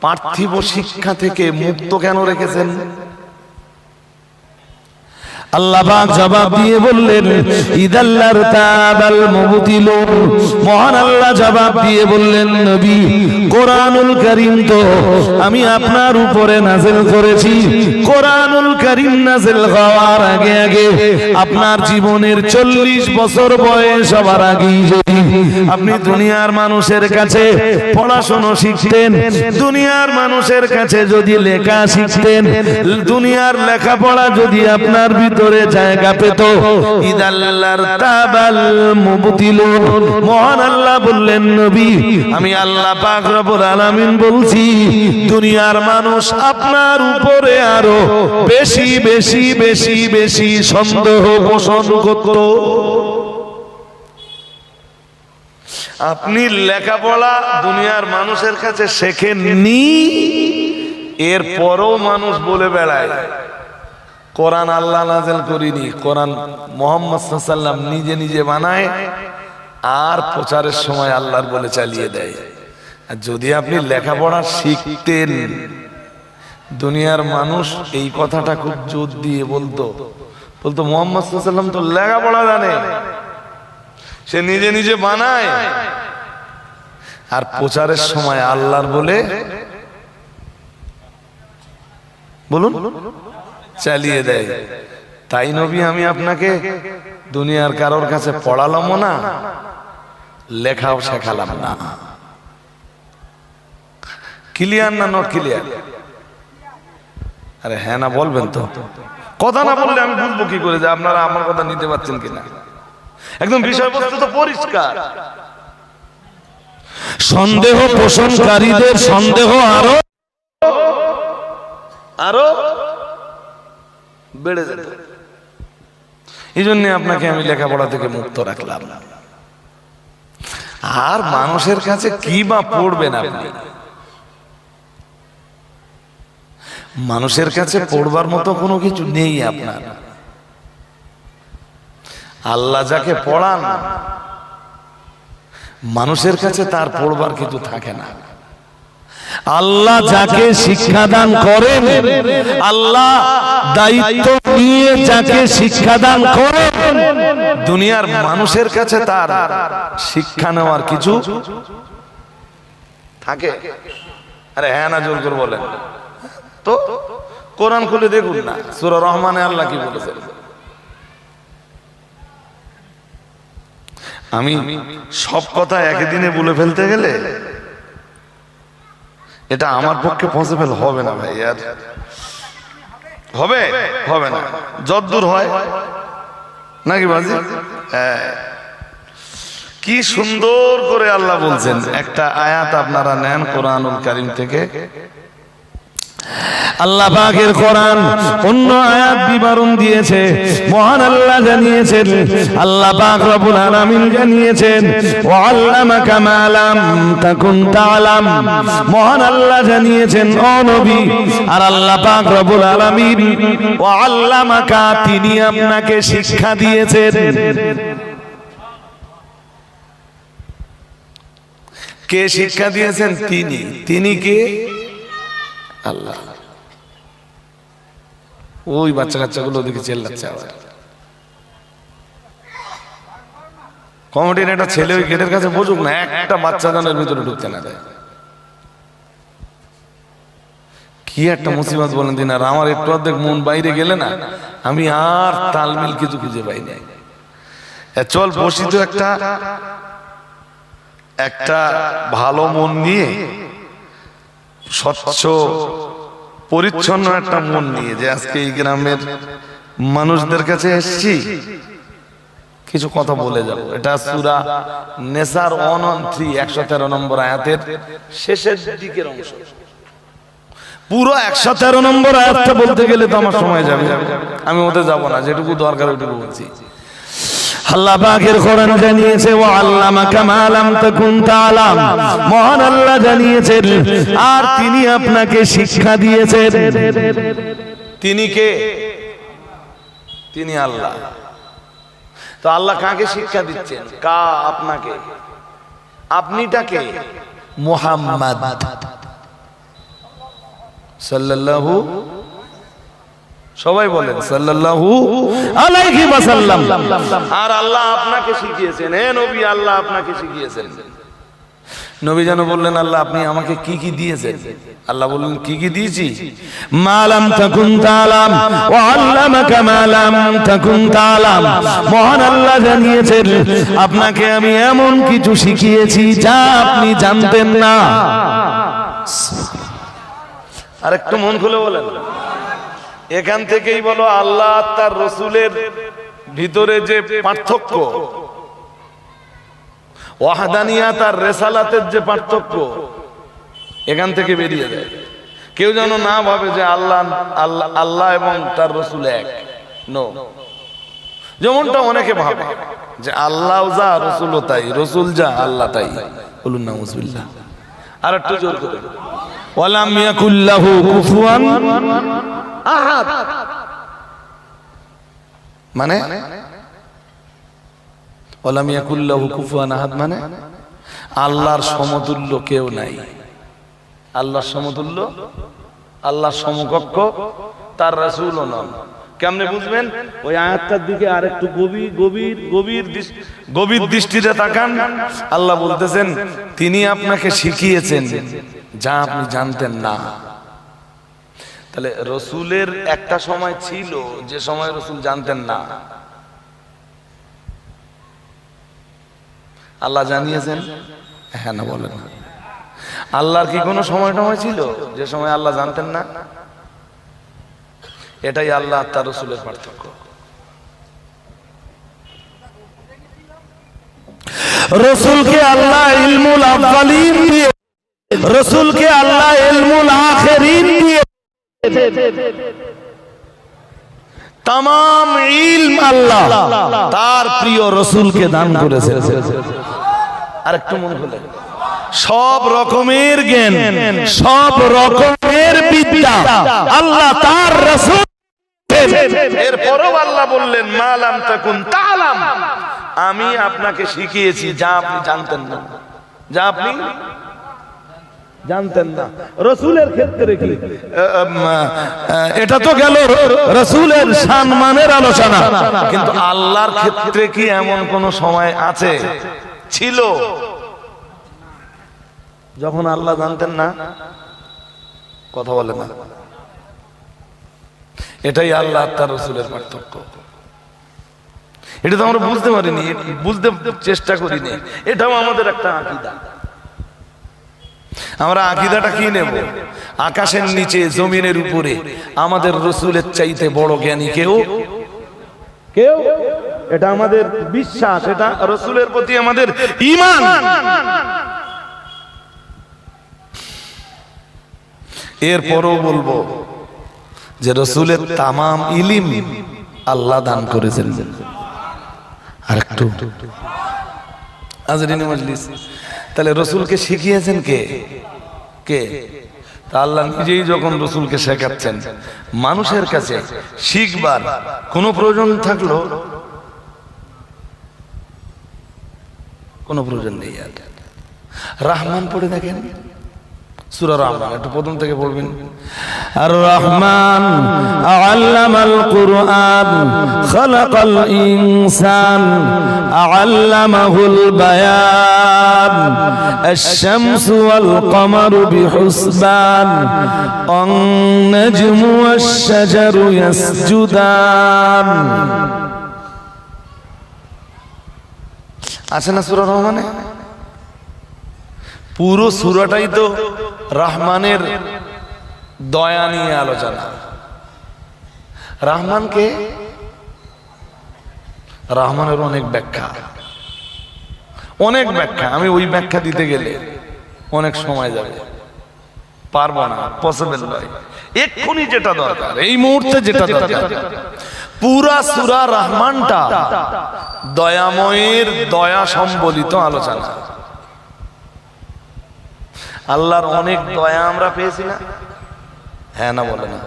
পার্থিব শিক্ষা থেকে মুক্ত কেন রেখেছেন? আল্লাহ পাক জবাব দিয়ে বললেন, ইযাল লারতাবাল মুবতিলুন। মহান আল্লাহ জবাব দিয়ে বললেন, নবী, কোরআনুল কারীম তো আমি আপনার উপরে নাযিল করেছি। কোরআনুল কারীম নাযিল হওয়ার আগে আগে আপনার জীবনের 40 বছর বয়স হওয়ার আগেই যদি আপনি দুনিয়ার মানুষের কাছে পড়াশোনা শিখতেন, দুনিয়ার মানুষের কাছে যদি লেখা শিখতেন, দুনিয়ার লেখাপড়া যদি আপনার ভিতরে জায়গা পেত, ইযাল লারতাবাল মুবতিলুন। মহান আল্লাহ বললেন, নবী, আমি আল্লাহ পাক রব্বুল আলামিন বলছি, দুনিয়ার মানুষ আপনার উপরে আরো বেশি বেশি বেশি বেশি সন্দেহ পোষণ করত। আপনি লেখাপড়া দুনিয়ার মানুষের কাছে শেখেননি, এরপরও মানুষ বলে বেড়ায় কোরআন আল্লাহ নাযিল করিনি, কোরআন মুহাম্মদ সাল্লাল্লাহু আলাইহি ওয়াসাল্লাম নিজে নিজে বানায় আর প্রচারের সময় আল্লাহর বলে চালিয়ে দেয়। আর যদি আপনি লেখাপড়া শিখতেন, দুনিয়ার মানুষ এই কথাটা খুব জোর দিয়ে বলতো মুহাম্মদ সাল্লাল্লাহু আলাইহি ওয়াসাল্লাম তো লেখাপড়া জানে, সে নিজে নিজে বানায় আর প্রচারের সময় আল্লাহর বলে বলুন চালিয়ে দেয়। তাই নবী, আমি আপনাকে দুনিয়ার কারোর কাছে পড়ালাম না, লেখাও শেখালাম না। ক্লিয়ার না নট ক্লিয়ার? আরে হ্যাঁ না বলবেন তো, কথা না বললে আমি বুঝবো কি করে যে আপনারা আমার কথা নিতে পারছেন কিনা। একদম বিষয়বস্তু তো পরিষ্কার। সন্দেহ পোষণকারীদের সন্দেহ আরো আরো বেড়ে যেত। এই জন্য আপনাকে আমি লেখাপড়া থেকে মুক্ত রাখলাম। আর মানুষের কাছে কি বা পড়বেন আপনি? মানুষের কাছে পড়বার মতো কোনো কিছু নেই আপনার। আল্লাহ যাকে পড়ান, মানুষের কাছে তার পড়বার কিছু থাকে না। আল্লাহ যাকে শিক্ষা দান করেন, আল্লাহ দায়িত্ব নিয়ে যাকে শিক্ষা দান করেন, দুনিয়ার মানুষের কাছে তার শিক্ষা নেওয়ার কিছু থাকে? আরে হ্যাঁ না জোর করে বলেন তো। কোরআন খুলে দেখুন না, সূরা রহমানে আল্লাহ কি বলেছেন। আমি সব কথা একদিনে বলে ফেলতে গেলে এটা আমার পক্ষে পসিবল হবে না ভাই। আর হবে হবে না, যতদূর হয় নাকি বাজি। কি সুন্দর করে আল্লাহ বলছেন। একটা আয়াত আপনারা নেন কোরআনুল কারীম থেকে। আল্লাহ পাকের কোরআন অন্য আয়াত বিবরণ দিয়েছে। মহান আল্লাহ জানিয়েছেন, আল্লাহ পাক রব্বুল আলামিন জানিয়েছেন, ওয়া আল্লামাকা মা লাম তাকুন তা'লাম। মহান আল্লাহ জানিয়েছেন, ও নবী, আর আল্লাহ পাক রব্বুল আলামিন ওয়া আল্লামাকা, তিনি আপনাকে শিক্ষা দিয়েছেন। কে শিক্ষা দিয়েছেন? তিনি। তিনি কে? আল্লাহ। ওই বাচ্চা কাচ্চাগুলো ওদিকে চেল্লাচ্ছে আবার। কমিটির একটা ছেলে ওই গেটের কাছে বুঝুক না, একটা বাচ্চা জনের ভিতরে ঢুকতে না দেয়। কি একটা মুসিবত বলেন দিন। আর আমার একটু অর্ধেক মন বাইরে গেলে না, আমি আর তালমিল কিছু খুঁজে পাই না। চল বসি তো একটা ভালো মন নিয়ে, স্বচ্ছ পরিচ্ছন্ন একটা মন নিয়ে, যে আজকে এই গ্রামের মানুষদের কাছে এসেছি, কিছু কথা বলে যাব। এটা সূরা নেসার 113 নম্বর আয়াতের শেষের দিকের অংশ। পুরো 113 নম্বর আয়াতটা বলতে গেলে তো আমার সময় যাবে, আমি ওতে যাব না, যেটুকু দরকার ওইটুকু বলছি। আল্লাহ পাকের কোরআন জানিয়েছে, ওয়া আল্লামাকা মা লাম তাকুন তা'লাম। মহান আল্লাহ জানিয়েছেন, আর তিনি আপনাকে শিক্ষা দিয়েছেন। তিনি কে? তিনি আল্লাহ। তো আল্লাহ কাকে শিক্ষা দিচ্ছেন? কা আপনাকে? আপনিটাকে? মুহাম্মদ সাল্লাল্লাহু, সবাই বলেন সাল্লাল্লাহু আলাইহি ওয়াসাল্লাম। আর আল্লাহ আপনাকে শিখিয়েছেন, হে নবী, আল্লাহ আপনাকে শিখিয়েছেন। নবী যেন বললেন, আল্লাহ আপনি আমাকে কি কি দিয়েছেন? আল্লাহ বললেন, কি কি দিয়েছি? মা লাম তাকুন তা'লাম ওয়া আল্লামাকা মা লাম তাকুন তা'লাম। মহান আল্লাহ জানিয়েছেন, আপনাকে আমি এমন কিছু শিখিয়েছি যা আপনি জানতেন না। আর একটু মন খুলে বলেন। এখান থেকেই বলো আল্লাহ তার রসুলের ভিতরে যে পার্থক্য, ওয়াহদানিয়াত আর রিসালাতের যে পার্থক্য, এখান থেকে বেরিয়ে যায়। কেউ যেন না ভাবে যে আল্লাহ আল্লাহ আল্লাহ এবং তার রসুল এক। নো, যেমনটা অনেকে ভাবে যে আল্লাহ যা রসুলও তাই, রসুল যা আল্লাহ তাই। বলুন নাউযুবিল্লাহ। আর একটু জোর করে, ওয়ালাম ইয়াকুল লাহু কুফুয়ান আহাদ। মানে ওয়ালাম ইয়াকুল লাহু কুফুয়ান আহাদ মানে আল্লাহর সমতুল্য কেউ নাই। আল্লাহর সমতুল্য, আল্লাহর সমকক্ষ তার রাসূলও নন। কেমনে বুঝবেন? ওই আয়াতটার দিকে আরেকটু গভীর দৃষ্টিতে তাকান। আল্লাহ বলতেছেন, তিনি আপনাকে শিখিয়েছেন যা আপনি জানতেন না। তাহলে রসুলের একটা সময় ছিল যে সময় রসুল জানতেন না। আল্লাহ জানিয়েছেন? হ্যাঁ না বলেন। আল্লাহর কি কোনো সময় ছিল যে সময় আল্লাহ জানতেন না? এটাই আল্লাহ তার রসুলের পার্থক্য। রসুলকে আল্লাহ ইলমুল আউয়ালিন দিয়ে, রসুলকে আল্লাহ ইলমুল আখিরিন দিয়ে, तमाम इल्म আল্লাহ তার প্রিয় রসুলকে দান করেছেন। আরেকটু মনে হলো, সব রকমের জ্ঞান, সব রকমের বিদ্যা আল্লাহ তার রাসূল। এরপরও আল্লাহ বললেন, মা লাম তাকুন তা'লাম, আমি আপনাকে শিখিয়েছি যা আপনি জানতেন না, যা আপনি জানতেন না। রসুলের ক্ষেত্রে কি এটা তো গেল রাসূলের সম্মানের আলোচনা, কিন্তু আল্লাহর ক্ষেত্রে কি এমন কোন সময় আছে, ছিল, যখন আল্লাহ জানতেন না? কথা বলে না। এটাই আল্লাহ তার রসুলের পার্থক্য। এটা তো আমরা বুঝতে পারিনি, বুঝতে চেষ্টা করিনি। এটাও আমাদের একটা আকীদা। আমরা আকীদাটা কি নেব? আকাশের নিচে জমিনের উপরে আমাদের রসুলের চাইতে বড় জ্ঞানী কেউ কেউ এটা আমাদের বিশ্বাস, এটা রসুলের প্রতি আমাদের ঈমান। এরপরও বলবো যে রসুলের তামাম ইলিম আল্লাহ দান করেছেন। আর একটু আজরিন মজলিস, তাহলে রসুলকে শিখিয়েছেন কে? কে? তা আল্লাহ নিজেই যখন রসুলকে শেখাচ্ছেন, মানুষের কাছে শিখবার কোনো প্রয়োজন থাকলো? কোনো প্রয়োজন নেই। আর রহমান পড়ে দেখেন, সূরা রহমান, একটু প্রথম থেকে পড়বেন। আর রহমান আল্লামাল কুরআন খালাকাল ইনসান আল্লামাহুল বায়ান আশ-শামসু ওয়াল কমারু বিহুসবান আন-নাজমু ওয়াশ-শাজারু ইয়াসজুদান। আছে না সূরা রহমানে? পুরো সূরাটাই তো রহমানের দয়া নিয়ে আলোচনা। রহমানকে, রহমানের অনেক ব্যাখ্যা, অনেক ব্যাখ্যা। আমি ওই ব্যাখ্যা দিতে গেলে অনেক সময় যাবে, পারবো না, পসিবল নয়। এক্ষুনি যেটা দরকার, এই মুহূর্তে যেটা দরকার, পুরা সূরা রহমানটা দয়াময়ের দয়া সম্বলিত আলোচনা। আল্লাহর অনেক দয়া আমরা পেয়েছি না? হ্যাঁ না বলে না?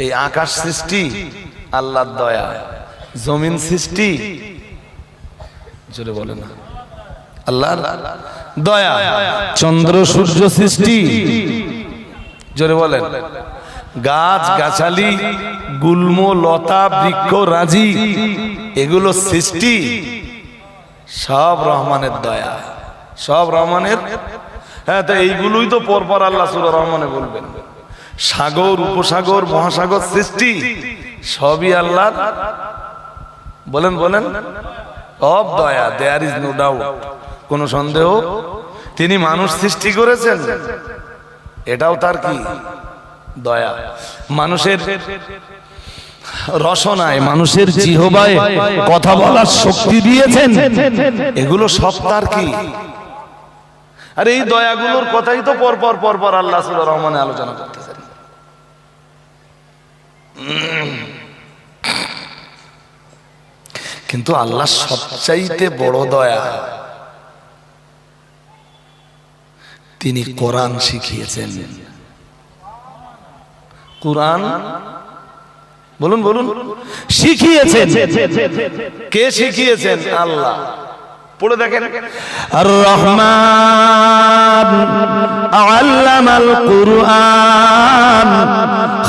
এই আকাশ সৃষ্টি আল্লাহর দয়া, জমিন সৃষ্টি জোরে বলে না আল্লাহর দয়া, চন্দ্র সূর্য সৃষ্টি জোরে বলেন, গাছ গাছালি গুল্ম লতা বৃক্ষ রাজি এগুলো সৃষ্টি সব রহমানের দয়া, সব রহমানের। হ্যাঁ, তো এইগুলোই তো পরপর আল্লাহ সূরা রহমানে বলবেন। সাগর উপসাগর মহাসাগর সৃষ্টি সবই আল্লাহ, বলেন বলেন, সব দয়া, দেয়ার ইজ নো ডাউট, কোনো সন্দেহ। তিনি মানুষ সৃষ্টি করেছেন, এটাও তার কি দয়া। মানুষের রসনায়, মানুষের জিহবায় কথা বলার শক্তি দিয়েছেন, এগুলো সব তার কি। আর এই দয়াগুলোর কথাই তো পরপর পরপর আল্লাহ সূরা রহমানে আলোচনা করতেছেন। কিন্তু আল্লাহ সবচাইতে বড় দয়া, তিনি কোরআন শিখিয়েছেন। কোরআন বলুন বলুন, শিখিয়েছেন। কে শিখিয়েছেন? আল্লাহ। পড়ে দেখেন, আর রহমান আল্লামাল কুরআন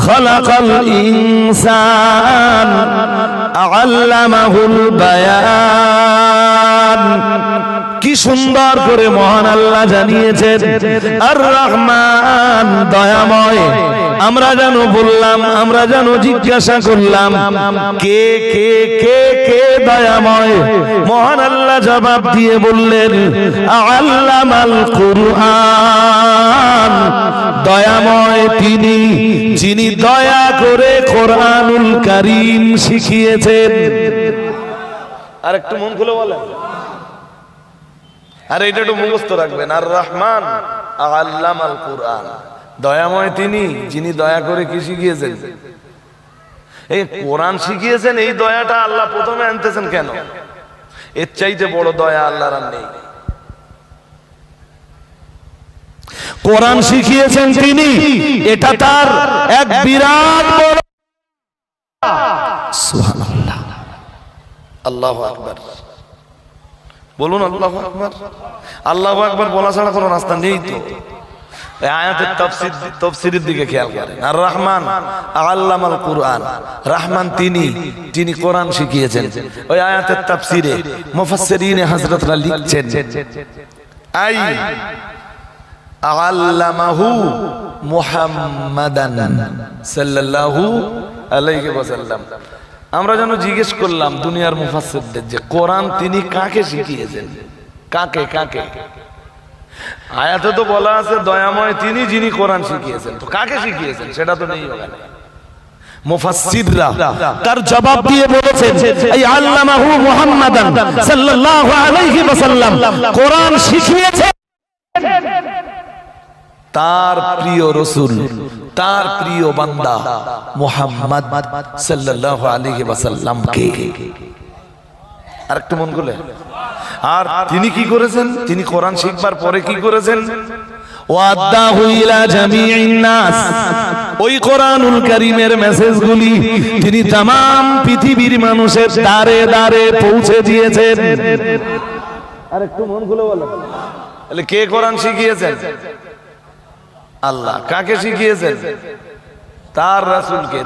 খালাকাল ইনসান আল্লামাহুল বায়ান। কি সুন্দর করে মহান আল্লাহ জানিয়েছেন আর রহমান দয়াময়। আমরা যেন বললাম, আমরা যেন জিজ্ঞাসা করলাম কে কে কে কে দয়াময়? মহান আল্লাহ জবাব দিয়ে বললেন আল্লামাল কুরআন, দয়াময় তিনি যিনি দয়া করে কোরআনুল কারীম শিখিয়েছেন। আর একটু মন খুলে বলেন, আর এটা একটু মুখস্থ রাখবেন। আর রহমান আল্লামাল কুরআন, দয়াময় তিনি যিনি দয়া করে কি শিখিয়েছেন? এই কোরআন শিখিয়েছেন। এই দয়াটা আল্লাহ প্রথমে আনতেছেন কেন? এর চাইতে বড় দয়া আল্লাহর আর নেই। কোরআন শিখিয়েছেন তিনি, এটা তার এক বিরাট বড়। সুবহানাল্লাহ, আল্লাহু আকবার বলুন, আল্লাহু আকবার। আল্লাহু আকবার বলা ছাড়া কোনো রাস্তা নেই তো। এই আয়াতের তাফসীরের দিকে খেয়াল করেন। আর রহমান আল্লামাল কুরআন, রহমান তিনি কোরআন শিখিয়েছেন। ওই আয়াতের তাফসীরে মুফাসসিরিনে হযরতরা লিখছেন আই আল্লামাহু মুহাম্মাদান সাল্লাল্লাহু আলাইহি ওয়াসাল্লাম। আমরা যেন জিজ্ঞেস করলাম দুনিয়ার মুফাসসিরদের যে কোরআন তিনি কাকে শিখিয়েছেন, কাকে কাকে? আয়াতে তো বলা আছে দয়াময় তিনি যিনি কোরআন শিখিয়েছেন, তো কাকে শিখিয়েছেন সেটা তো নেই ওখানে। মুফাসসিররা তার জবাব দিয়ে বলেছেন এই আল্লামাহু মুহাম্মাদান সাল্লাল্লাহু আলাইহি ওয়াসাল্লাম কোরআন শিখিয়েছেন তার প্রিয় রাসূল, তার প্রিয় বান্দা মুহাম্মদ সাল্লাল্লাহু আলাইহি ওয়াসাল্লামকে। আরেকটু মন করলে, আর তিনি কি করেছেন? তিনি কোরআন শিখবার পরে কি করেছেন? ওয়াদাহু ইলা জামিইন নাস, ওই কোরআনুল কারীমের মেসেজগুলি তিনি तमाम পৃথিবীর মানুষের দ্বারে দ্বারে পৌঁছে দিয়েছেন। আরেকটু মন খুলে বলো, তাহলে কে কোরআন শিখিয়েছেন? আল্লাহ। কাকে শিখিয়েছেন? তার রাসূলকে,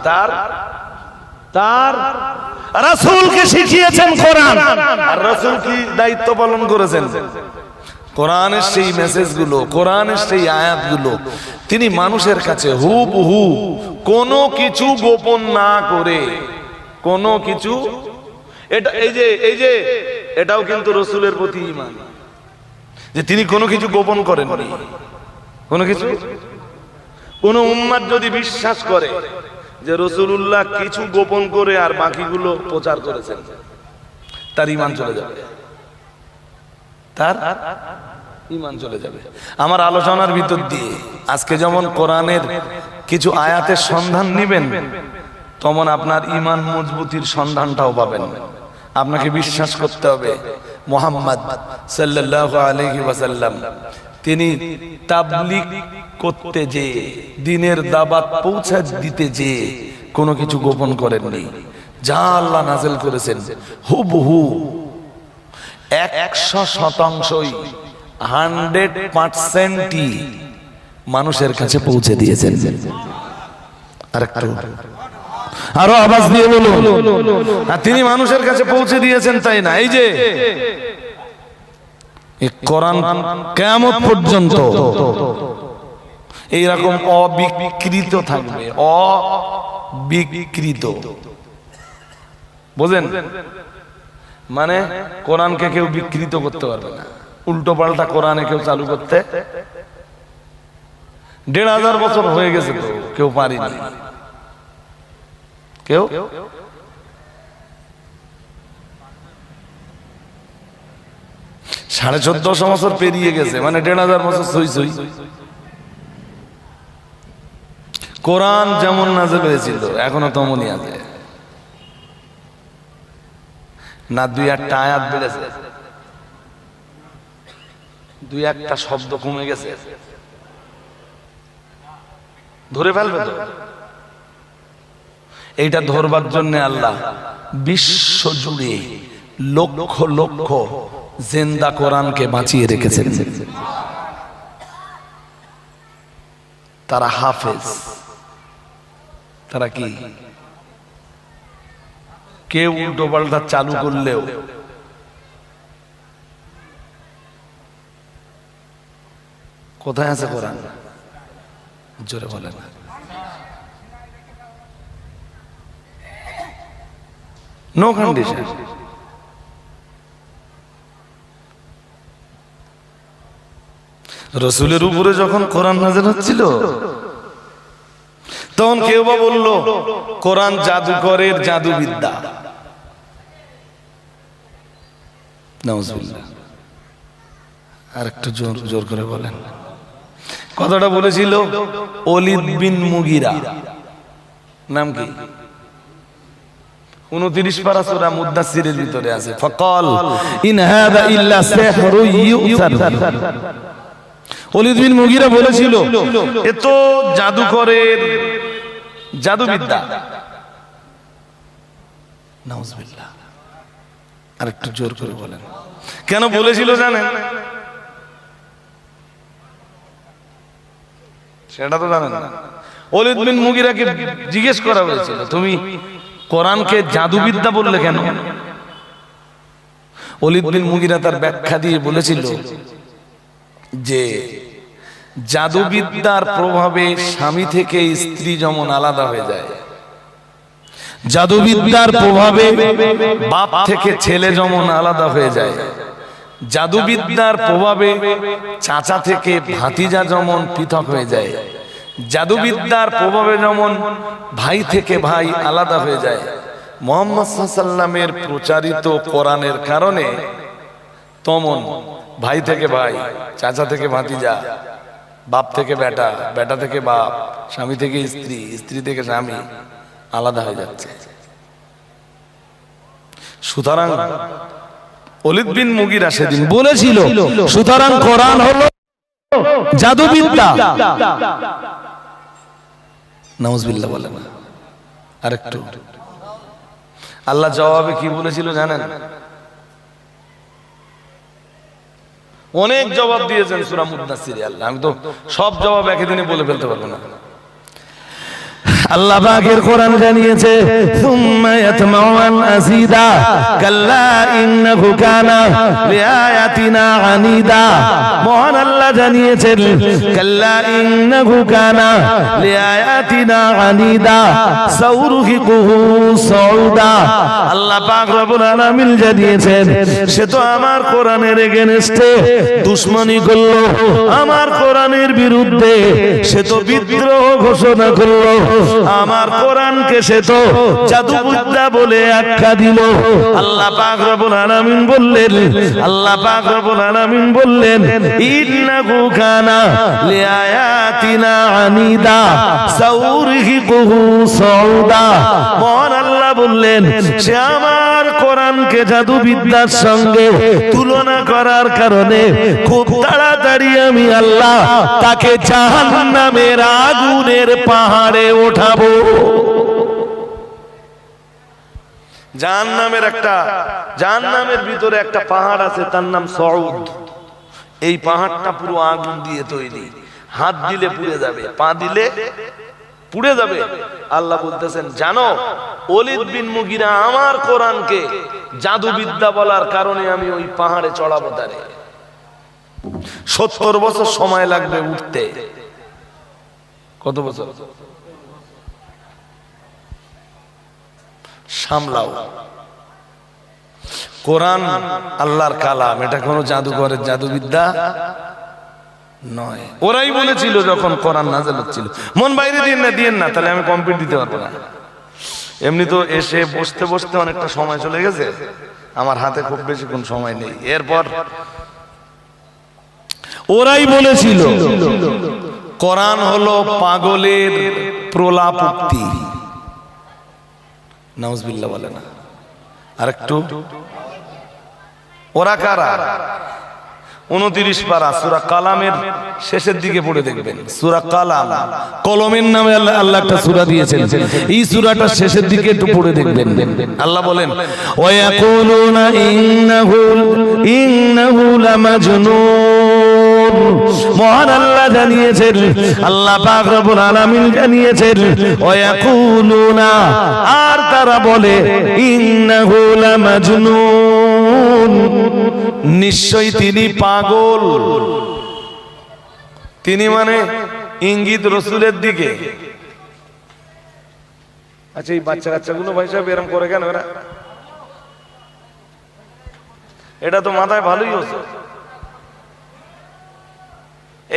তার রাসূলকে শিখিয়েছেন কোরআন। আর রাসূল কি দায়িত্ব পালন করেছেন? কোরআনের সেই মেসেজগুলো, কোরআনের সেই আয়াতগুলো তিনি মানুষের কাছে হুবহু কোনো কিছু গোপন না করে, কোনো কিছু, এটা এই যে এটাও কিন্তু রাসূলের প্রতি ঈমান, যে তিনি কোনো কিছু গোপন করেননি। কোনো কিছু, কোন উম্মত যদি বিশ্বাস করে যে রাসূলুল্লাহ কিছু গোপন করে আর বাকিগুলো প্রচার করেছেন, তার ঈমান চলে যাবে, তার ঈমান চলে যাবে। আমার আলোচনার ভিতর দিয়ে আজকে যেমন কোরআনের কিছু আয়াতের সন্ধান নেবেন, তেমন আপনার ঈমান মজবুতির সন্ধানটাও পাবেন। আপনাকে বিশ্বাস করতে হবে মুহাম্মদ সাল্লাল্লাহু আলাইহি ওয়াসাল্লাম তিনি তাবলীগ করতে যে, দ্বীনের দাওয়াত পৌঁছে দিতে যে কোনো কিছু গোপন করেননি। যা আল্লাহ নাযিল করেছেন হুবহু 100%ই 100%ই মানুষের কাছে পৌঁছে দিয়েছেন। আরেকটু আরো আওয়াজ দিয়ে বলুন, তিনি মানুষের কাছে পৌঁছে দিয়েছেন। তাই না, এই যে এই কোরআন কিয়ামত পর্যন্ত এইরকম অবিকৃত থাকবে, অবিকৃত। বুঝেন? মানে কোরআনকে কেউ বিকৃত করতে পারবে না, উল্টো পাল্টা কোরআনে কেউ চালু করতে। 1500 বছর হয়ে গেছে তো কেউ পারেনি, কেউ। সাড়ে 1400 বছর পেরিয়ে গেছে, মানে 1500 বছর সই সই। কোরআন যেমন নাযিল হয়েছিল এখনো তেমনই আছে, না 2-1টা আয়াত বেড়েছে, 2-1টা শব্দ কমে গেছে, ধরে ফেলবে তো। এইটা ধরবার জন্য আল্লাহ বিশ্ব জুড়ে লক্ষ লক্ষ জিন্দা কোরআনকে বাঁচিয়ে রেখেছেন। তারা হাফেজ, তারা কি, কেউ উল্টো পাল্টা চালু করলেও কোথায় আছে কোরআন? জোরে বলেন। No condition. রাসূলের উপরে যখন কোরআন নাযিল হচ্ছিল তখন কেউ বা বলল কোরআন জাদুকরের জাদুবিদ্যা। নাউজুবিল্লাহ। আর একটু জোর করে বলেন। কথাটা বলেছিল ওলীদ বিন মুগীরা, নাম কি? 29 পারা সূরা মুদ্দাসসিরের ভিতরে আছে। ফাকাল ইন হাযা ইল্লা সিহরুন ইউসার। ওলীদ বিন মুগীরা বলেছিল এ তো জাদুকরের জাদুবিদ্যা। নাউজুবিল্লাহ। আর একটু জোর করে বলেন। কেন বলেছিল জানেন? সেটা তো জানেন না। ওলীদ বিন মুগীরাকে জিজ্ঞেস করা হয়েছিল, তুমি কোরআনকে জাদুবিদ্যা বললে কেন? ওলীদ বিন মুগীরা তার ব্যাখ্যা দিয়ে বলেছিল যে জাদুবিদ্যার প্রভাবে স্বামী থেকে স্ত্রী যেমন আলাদা হয়ে যায়, জাদুবিদ্যার প্রভাবে বাপ থেকে ছেলে যেমন আলাদা হয়ে যায়, জাদুবিদ্যার প্রভাবে চাচা থেকে ভাতিজা যেমন পৃথক হয়ে যায়, জাদুবিদ্যার প্রভাবে যেমন ভাই থেকে ভাই আলাদা হয়ে যায়, মুহাম্মদ সাল্লাল্লাহু আলাইহি ওয়াসাল্লামের প্রচারিত কোরআনের কারণে তেমন ভাই থেকে ভাই, চাচা থেকে ভাতিজা, বাপ থেকে বেটা, বেটা থেকে বাপ, স্বামী থেকে স্ত্রী, স্ত্রী থেকে স্বামী আলাদা হয়ে যাচ্ছে। সুতরাং ওলীদ বিন মুগীরা সেদিন বলেছিল, সুতরাং কোরআন হলো জাদুবিদ্যা। নাউজুবিল্লাহ বলেন। আরেকটু আল্লাহ জবাবে কি বলেছিল জানেন? অনেক জবাব দিয়েছেন সূরা মুদাসসিরে আল্লাহ, আমি তো সব জবাব একদিনে বলে ফেলতে পারবো না। আল্লাহ পাকের কোরআন জানিয়েছে, সুম্মা ইয়াতমাউ আন আযীদা কাল্লা ইন্নাহু কানা লিআয়াতিনা আনিদা। মহান আল্লাহ জানিয়েছেন, কাল্লা ইন্নাহু কানা লিআয়াতিনা আনিদা সাউরহিকুহু সাউদা। আল্লাহ পাক রব্বুল আলামিন জানিয়েছেন, সে তো আমার কোরআনের এগেইনস্টে দুশমনি করলো, আমার কোরআনের বিরুদ্ধে সে তো বিদ্রোহ ঘোষণা করলো, আমার কোরআনকে সে তো জাদুবিদ্যা বলে আখ্যা দিল। আল্লাহ পাক রব্বুল আলামিন বললেন, আল্লাহ পাক রব্বুল আলামিন বললেন, ইন্নাহু কানা লিআয়াতিনা আনিদা সাউরহিকুহু সাউদা। মহান আল্লাহ বললেন, সে আমার কোরআনকে জাদুবিদ্যার সঙ্গে তুলনা করার কারণে খুব তাড়াতাড়ি আমি আল্লাহ তাকে জাহান্নামের আগুনের পাহাড়ে ওঠাবো। জাহান্নামের ভিতরে একটা পাহাড় আছে, তার নাম সউদ। এই পাহাড়টা পুরো আগুন দিয়ে তৈরি, হাত দিলে পুড়ে যাবে, পা দিলে পুড়ে যাবে। আল্লাহ বলতেছেন, জানো ওলীদ বিন মুগীরা আমার কোরআনকে জাদুবিদ্যা বলার কারণে আমি ওই পাহাড়ে চড়াবো তারে। 70 বছর সময় লাগবে উঠতে। কত বছর? সামলাও। কোরআন আল্লাহর কালাম, এটা কোনো জাদুঘরের জাদুবিদ্যা নয়। ওরাই বলেছিল যখন কোরআন নাযিল হচ্ছিল, মন বাইরে দিয়েন না, তাহলে আমি কমপ্লিট দিতে পারবো না। এমনি তো এসে বসতে বসতে অনেকটা সময় চলে গেছে, আমার হাতে খুব বেশি কোন সময় নেই। এরপর ওরাই বলেছিল কোরআন হলো পাগলের প্রলাপ উক্তি। নাউজুবিল্লাহ বলে না। আরেকটু, ওরা কারা? 29 পারা সূরা কালামের শেষের দিকে পড়ে দেখবেন। সূরা কালাম, কলমের নামে আল্লাহ একটা সূরা দিয়েছেন, এই সূরাটার শেষের দিকে একটু পড়ে দেখবেন। আল্লাহ বলেন, ওয়া ইয়াকুলুনা ইন্নাহু লামাজনুন। মহান আল্লাহ জানিয়েছেন, আল্লাহ পাক রব্বুল আলামিন জানিয়েছেন, ওয়া ইয়াকুলুনা, আর তারা বলে, ইন্নাহু লামাজনুন, নিশ্চয়ই তিনি পাগল। তিনি মানে ইঙ্গিত রাসূলের দিকে। আচ্ছা, এই বাচ্চা কাচ্চাগুলো ভাই সাহেব এরকম করে কেন? এটা তো মাথায় ভালোই হচ্ছে।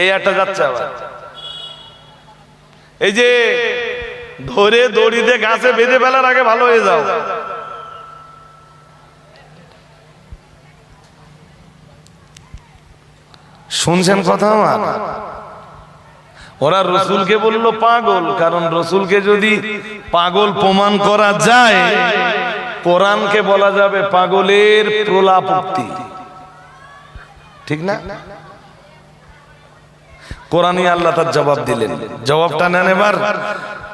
এই একটা যাচ্ছে আবার, এই যে ধরে দড়িতে গাছে বেঁধে ফেলার আগে ভালো হয়ে যাও। শুনছেন কথা আমার? ওরা রসুলকে বলল পাগল, কারণ রসুলকে যদি পাগল প্রমাণ করা যায়, কোরআনকে বলা যাবে পাগলের প্রলাপ উক্তি, ঠিক না? কোরআনই আল্লাহ তার জবাব দিলেন। জবাবটা নেন এবার।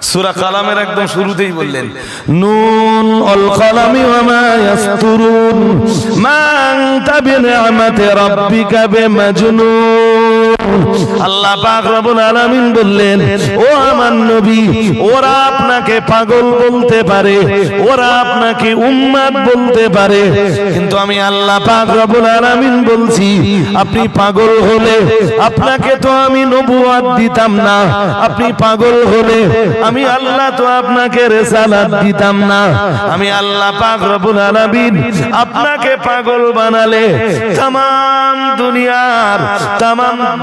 সূরা কালামের একদম শুরুতেই বললেন, নুন আল কালামি ওয়া মা ইয়াসতুরুন মা আনতা বিনিআমাতি রাব্বিকা বিমাজনুন। আল্লাহ পাক রব্বুল আলামিন বললেন, ও আমার নবী, ওরা আপনাকে পাগল বলতে পারে, ওরা আপনাকে উম্মাদ বলতে পারে, কিন্তু আমি আল্লাহ পাক রব্বুল আলামিন বলছি, আপনি পাগল হলে আপনাকে তো আমি নবুয়ত দিতাম না, আপনি পাগল হলে আমি আল্লাহ তো আপনাকে রিসালাত দিতাম না। আমি আল্লাহ পাক রব্বুল আলামিন আপনাকে পাগল বানালে তাম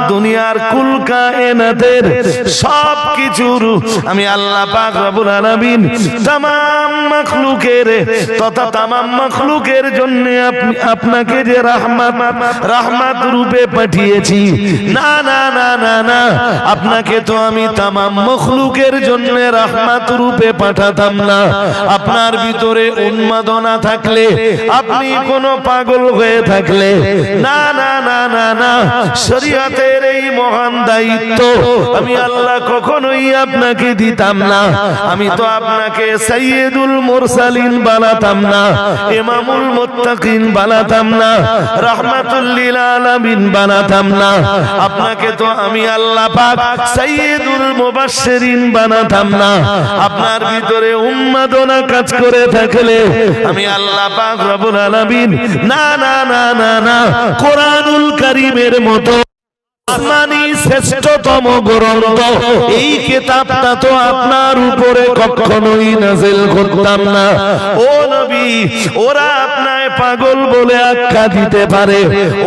দুনিয়ার কুল কায়নাতের সব কিছুর আমি আল্লাহ পাক রব্বুল আলামিন तमाम মাখলুকের তথা तमाम মাখলুকের জন্য আপনাকে যে রহমত রূপে পাঠিয়েছি, না না না না না, আপনাকে তো আমি तमाम মাখলুকের জন্য রহমত রূপে পাঠাতাম না। আপনার ভিতরে উন্মাদনা থাকলে, আপনি কোনো পাগল হয়ে থাকলে, না না না না না, শরীয়তের এই মহান দায়িত্ব আমি আল্লাহ কখনোই আপনাকে দিতাম না। আমি তো আপনাকে সাইয়্যিদুল মুরসালিন বানাতাম না, ইমামুল মুত্তাকিন বানাতাম না, রাহমাতুল লিল আলামিন বানাতাম না। আপনাকে তো আমি আল্লাহ পাক সাইয়্যিদুল মুবাশশিরিন বানাতাম না। আপনার ভিতরে উন্মাদনা কাজ করে থাকলে আমি আল্লাহ পাক রব্বুল আলামিন না না না না না, কোরআনুল কারীমের মতো আসমানি শ্রেষ্ঠতম গ্রন্থ এই কিতাবটা তো আপনার উপরে কখনোই নাযিল করতাম না। ও নবী, ওরা আপনাকে পাগল বলে আখ্যা দিতে পারে,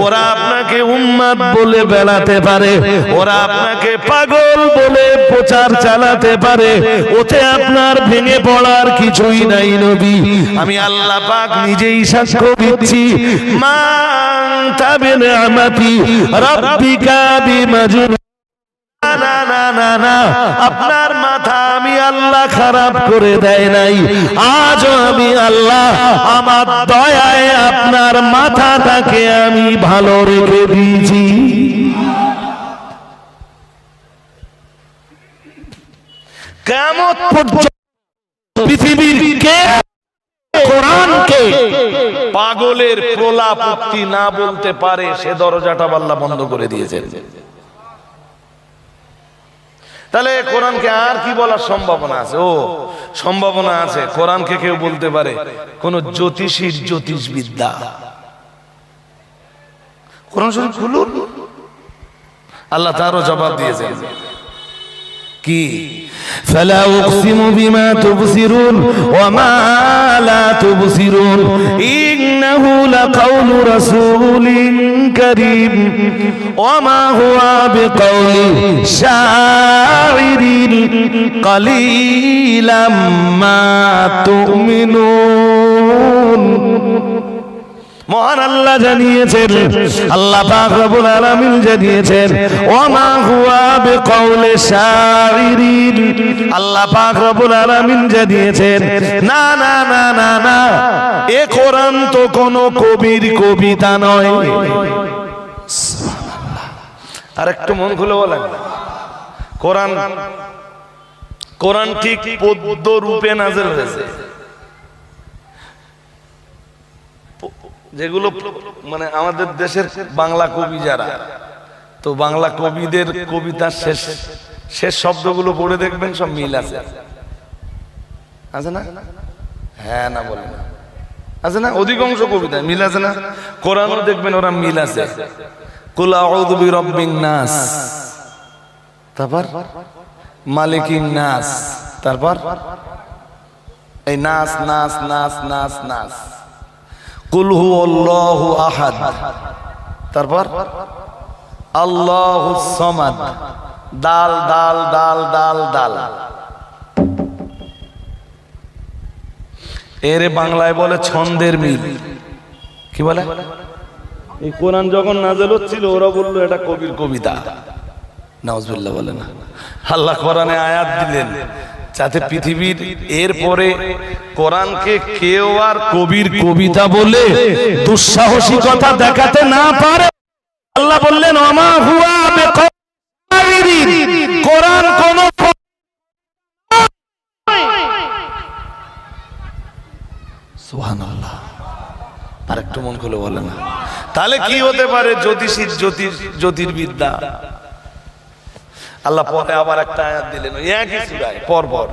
ওরা আপনাকে উম্মাদ বলে বেড়াতে পারে, ওরা আপনাকে পাগল বলে প্রচার চালাতে পারে, ওতে আপনার ভেঙে পড়ার কিছুই নাই নবী। আমি আল্লাহ পাক নিজেই সাক্ষ্য দিচ্ছি, মা তাবে নিয়ামতি রাব্বিকা বিমাজুন। না না না না, আপনার মাথা আমি আল্লাহ খারাপ করে দেয় নাই। আজও আমি আল্লাহ আমার দয়ায় আপনার মাথাটাকে আমি ভালো রেখে দিয়েছি। কিয়ামত পর্যন্ত পৃথিবীর কে কোরআনকে পাগলের প্রলাপ উক্তি না বলতে পারে, সে দরজাটা আল্লাহ বন্ধ করে দিয়েছেন। তাহলে কোরআনকে আর কি বলার সম্ভাবনা আছে? ও সম্ভাবনা আছে, কোরআনকে কেউ বলতে পারে কোন জ্যোতিষীর জ্যোতিষ বিদ্যা। কোরআন শরীফ খুলুন, আল্লাহ তারও জবাব দিয়েছেন কি, فلا أقسم بما تبصرون وما لا تبصرون إنه لقول رسول كريم وما هو بقول شاعر قليلا ما تؤمنون। মহান আল্লাহ জানিয়েছেন, আল্লাহ পাক রব্বুল আলামিন জানিয়েছেন, ওমা হুয়া বিকাউলি শাইরিন। আল্লাহ পাক রব্বুল আলামিন জানিয়েছেন, না না না না না, এ কোরআন তো কোনো কবির কবিতা নয়। সুবহানাল্লাহ। আর একটু মন খুলে বলেন, কোরআন ঠিক পদ্য রূপে নাযিল হয়েছে। যেগুলো মানে আমাদের দেশের বাংলা কবি যারা, তো বাংলা কবিদের কবিতার শেষ শব্দগুলো পড়ে দেখবেন সব মিল আছে, আছে না? হ্যাঁ না বলেন, আছে না? অধিকাংশ কবিতায় মিল আছে না? কোরআনও দেখবেন ওরা মিল আছে। কুল আউযু বিরাব্বিন নাস, তারপর মালিকিন নাস, তারপর এই নাস নাস নাস নাস নাস, কুল হুয়াল্লাহু আহাদ, তারপর আল্লাহুস সামাদ, দাল দাল দাল দাল দাল। এর বাংলায় বলে ছন্দের মিল। কি বলে? এই কোরআন যখন নাযিল হচ্ছিল ওরা বলল এটা কবির কবিতা। নাউজুবিল্লাহ বলে না। আল্লাহ কোরআনে আয়াত দিলেন যাতে পৃথিবীর এরপরে কোরআনকে কেউ আর কবির কবিতা বলে দুঃসাহসিকতা দেখাতে না পারে। আল্লাহ বললেন, ওমা হুয়া বিকাউলি, কোরআন কোন সুবহানাল্লাহ। আরেকটু মন খুলে বলে না, তাহলে কি হতে পারে? জ্যোতিষীর জ্যোতির্বিদ্যা। আল্লাহ পরে আবার একটা আয়াত দিলেন ওই একই সূরায় পর পর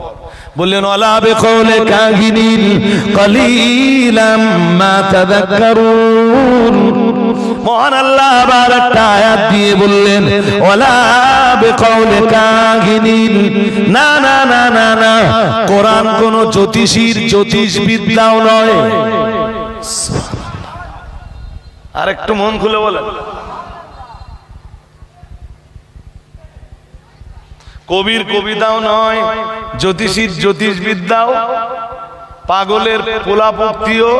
বললেন ওয়ালা বিকাউলি কাহিনিন কালিলাম মা তাযাক্কারুন। মহান আল্লাহ আবার একটা আয়াত দিয়ে বললেন ওয়ালা বিকাউলি কাহিনিন, না না না না না, কোরআন কোন জ্যোতিষীর জ্যোতিষবিদ্যাও নয়। আর একটু মন খুলে বলেন, কবির কবিতাও নয়, জ্যোতিষীর জ্যোতিষবিদ্যাও, পাগলের পোলাপক্তিও,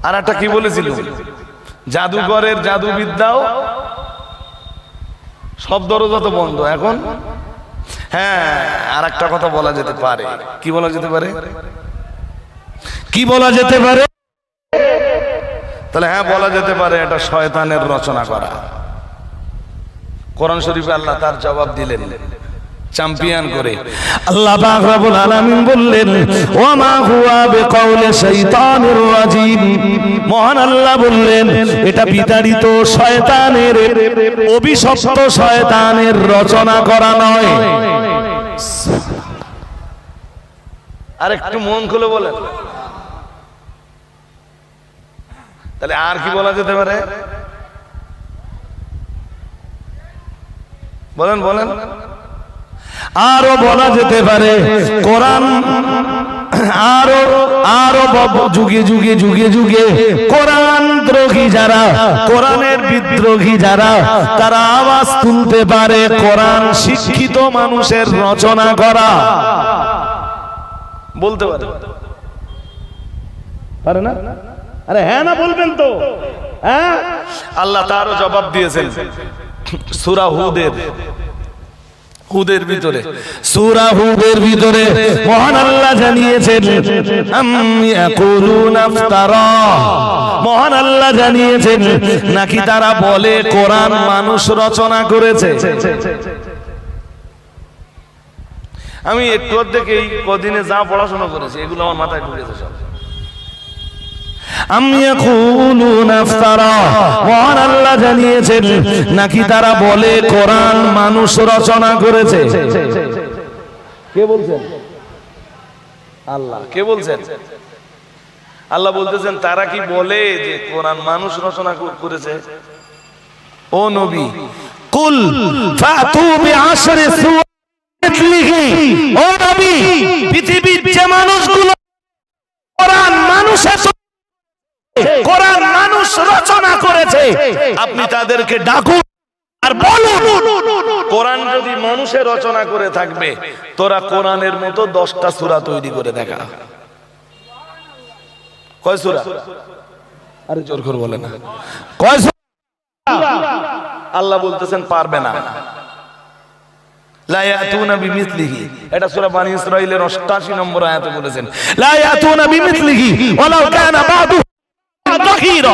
আর একটা কি বলেছিল জাদুঘরের জাদুবিদ্যাও। সব দরজা তো বন্ধ এখন। হ্যাঁ, আর একটা কথা বলা যেতে পারে। কি বলা যেতে পারে? কি বলা যেতে পারে? তাহলে হ্যাঁ বলা যেতে পারে এটা শয়তানের রচনা করা। কোরআন শরীফে আল্লাহ তার জবাব দিলেন চ্যাম্পিয়ন করে। আল্লাহ পাক রব্বুল আলামিন বললেন ওয়া মা হুয়া বিকাউলি শাইতানির রাজিম। মহান আল্লাহ বললেন এটা বিতাড়িত শয়তানের, অভিশপ্ত শয়তানের রচনা করা নয়। আর একটু মন খুলে বলেন, তাহলে আর কি বলা যেতে পারে? বলেন বলেন। আরো বলা যেতে পারে কোরআন আরো আরো যুগে যুগে যুগে যুগে কোরআন দ্রোহী যারা, কোরআনের বিদ্রোহী যারা, তারা আওয়াজ তুলতে পারে কোরআন শিক্ষিত মানুষের রচনা করা। বলতে পারে পারে না? আরে হ্যাঁ না বলবেন তো? হ্যাঁ, আল্লাহ তারও জবাব দিয়েছেন সূরা হুদের ভিতরে। সূরা হুদের ভিতরে মহান আল্লাহ জানিয়েছেন আম ইয়াকুলুনা ইফতারা। মহান আল্লাহ জানিয়েছেন নাকি তারা বলে কোরআন মানুষ রচনা করেছে। আমি একটু অর্ধেক এই কদিনে যা পড়াশোনা করেছি এগুলো আমার মাথায় ঢুকেছে সব। আম ইয়াকুলুনা ইফতারা, মহান আল্লাহ জানিয়েছেন নাকি তারা বলে কোরআন মানুষ রচনা করেছে। কে বলছেন? আল্লাহ। কে বলছেন? আল্লাহ বলতেছেন তারা কি বলে যে কোরআন মানুষ রচনা করেছে? ও নবী, কুল ফাতু বিআশরি সূরাতিহি। ও নবী, পৃথিবীর যে মানুষগুলো কোরআন মানুষের, কোরআন মানুষ রচনা করেছে, আপনি তাদেরকে ডাকুন আর বলুন কোরআন যদি মানুষের রচনা করে থাকবে তোরা কোরআনের মতো 10টা সূরা তৈরি করে দেখা। কয় সূরা? আরে জোর করে বলে না, কয় সূরা? আল্লাহ বলতেছেন পারবে না। লা ইয়াতুনা বিমিসলিহি, এটা সূরা বনী ইসরাঈলের 88 নম্বর আয়াতে বলেছেন লা ইয়াতুনা বিমিসলিহি ওয়ালাউ কানা বাদু যাহিরা।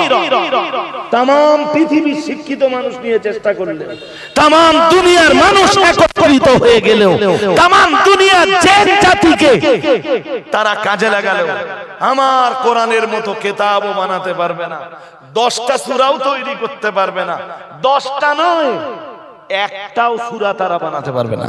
तमाम পৃথিবীর শিক্ষিত মানুষ নিয়ে চেষ্টা করলেন, তাম দুনিয়ার মানুষ একত্রিত হয়ে গেলেও, তাম দুনিয়ার জিন জাতিকে তারা কাজে লাগালেও আমার কোরআনের মতো কিতাবও বানাতে পারবে না, 10টা সূরাও তৈরি করতে পারবে না। 10টা নয়, একটাও সূরা তারা বানাতে পারবে না।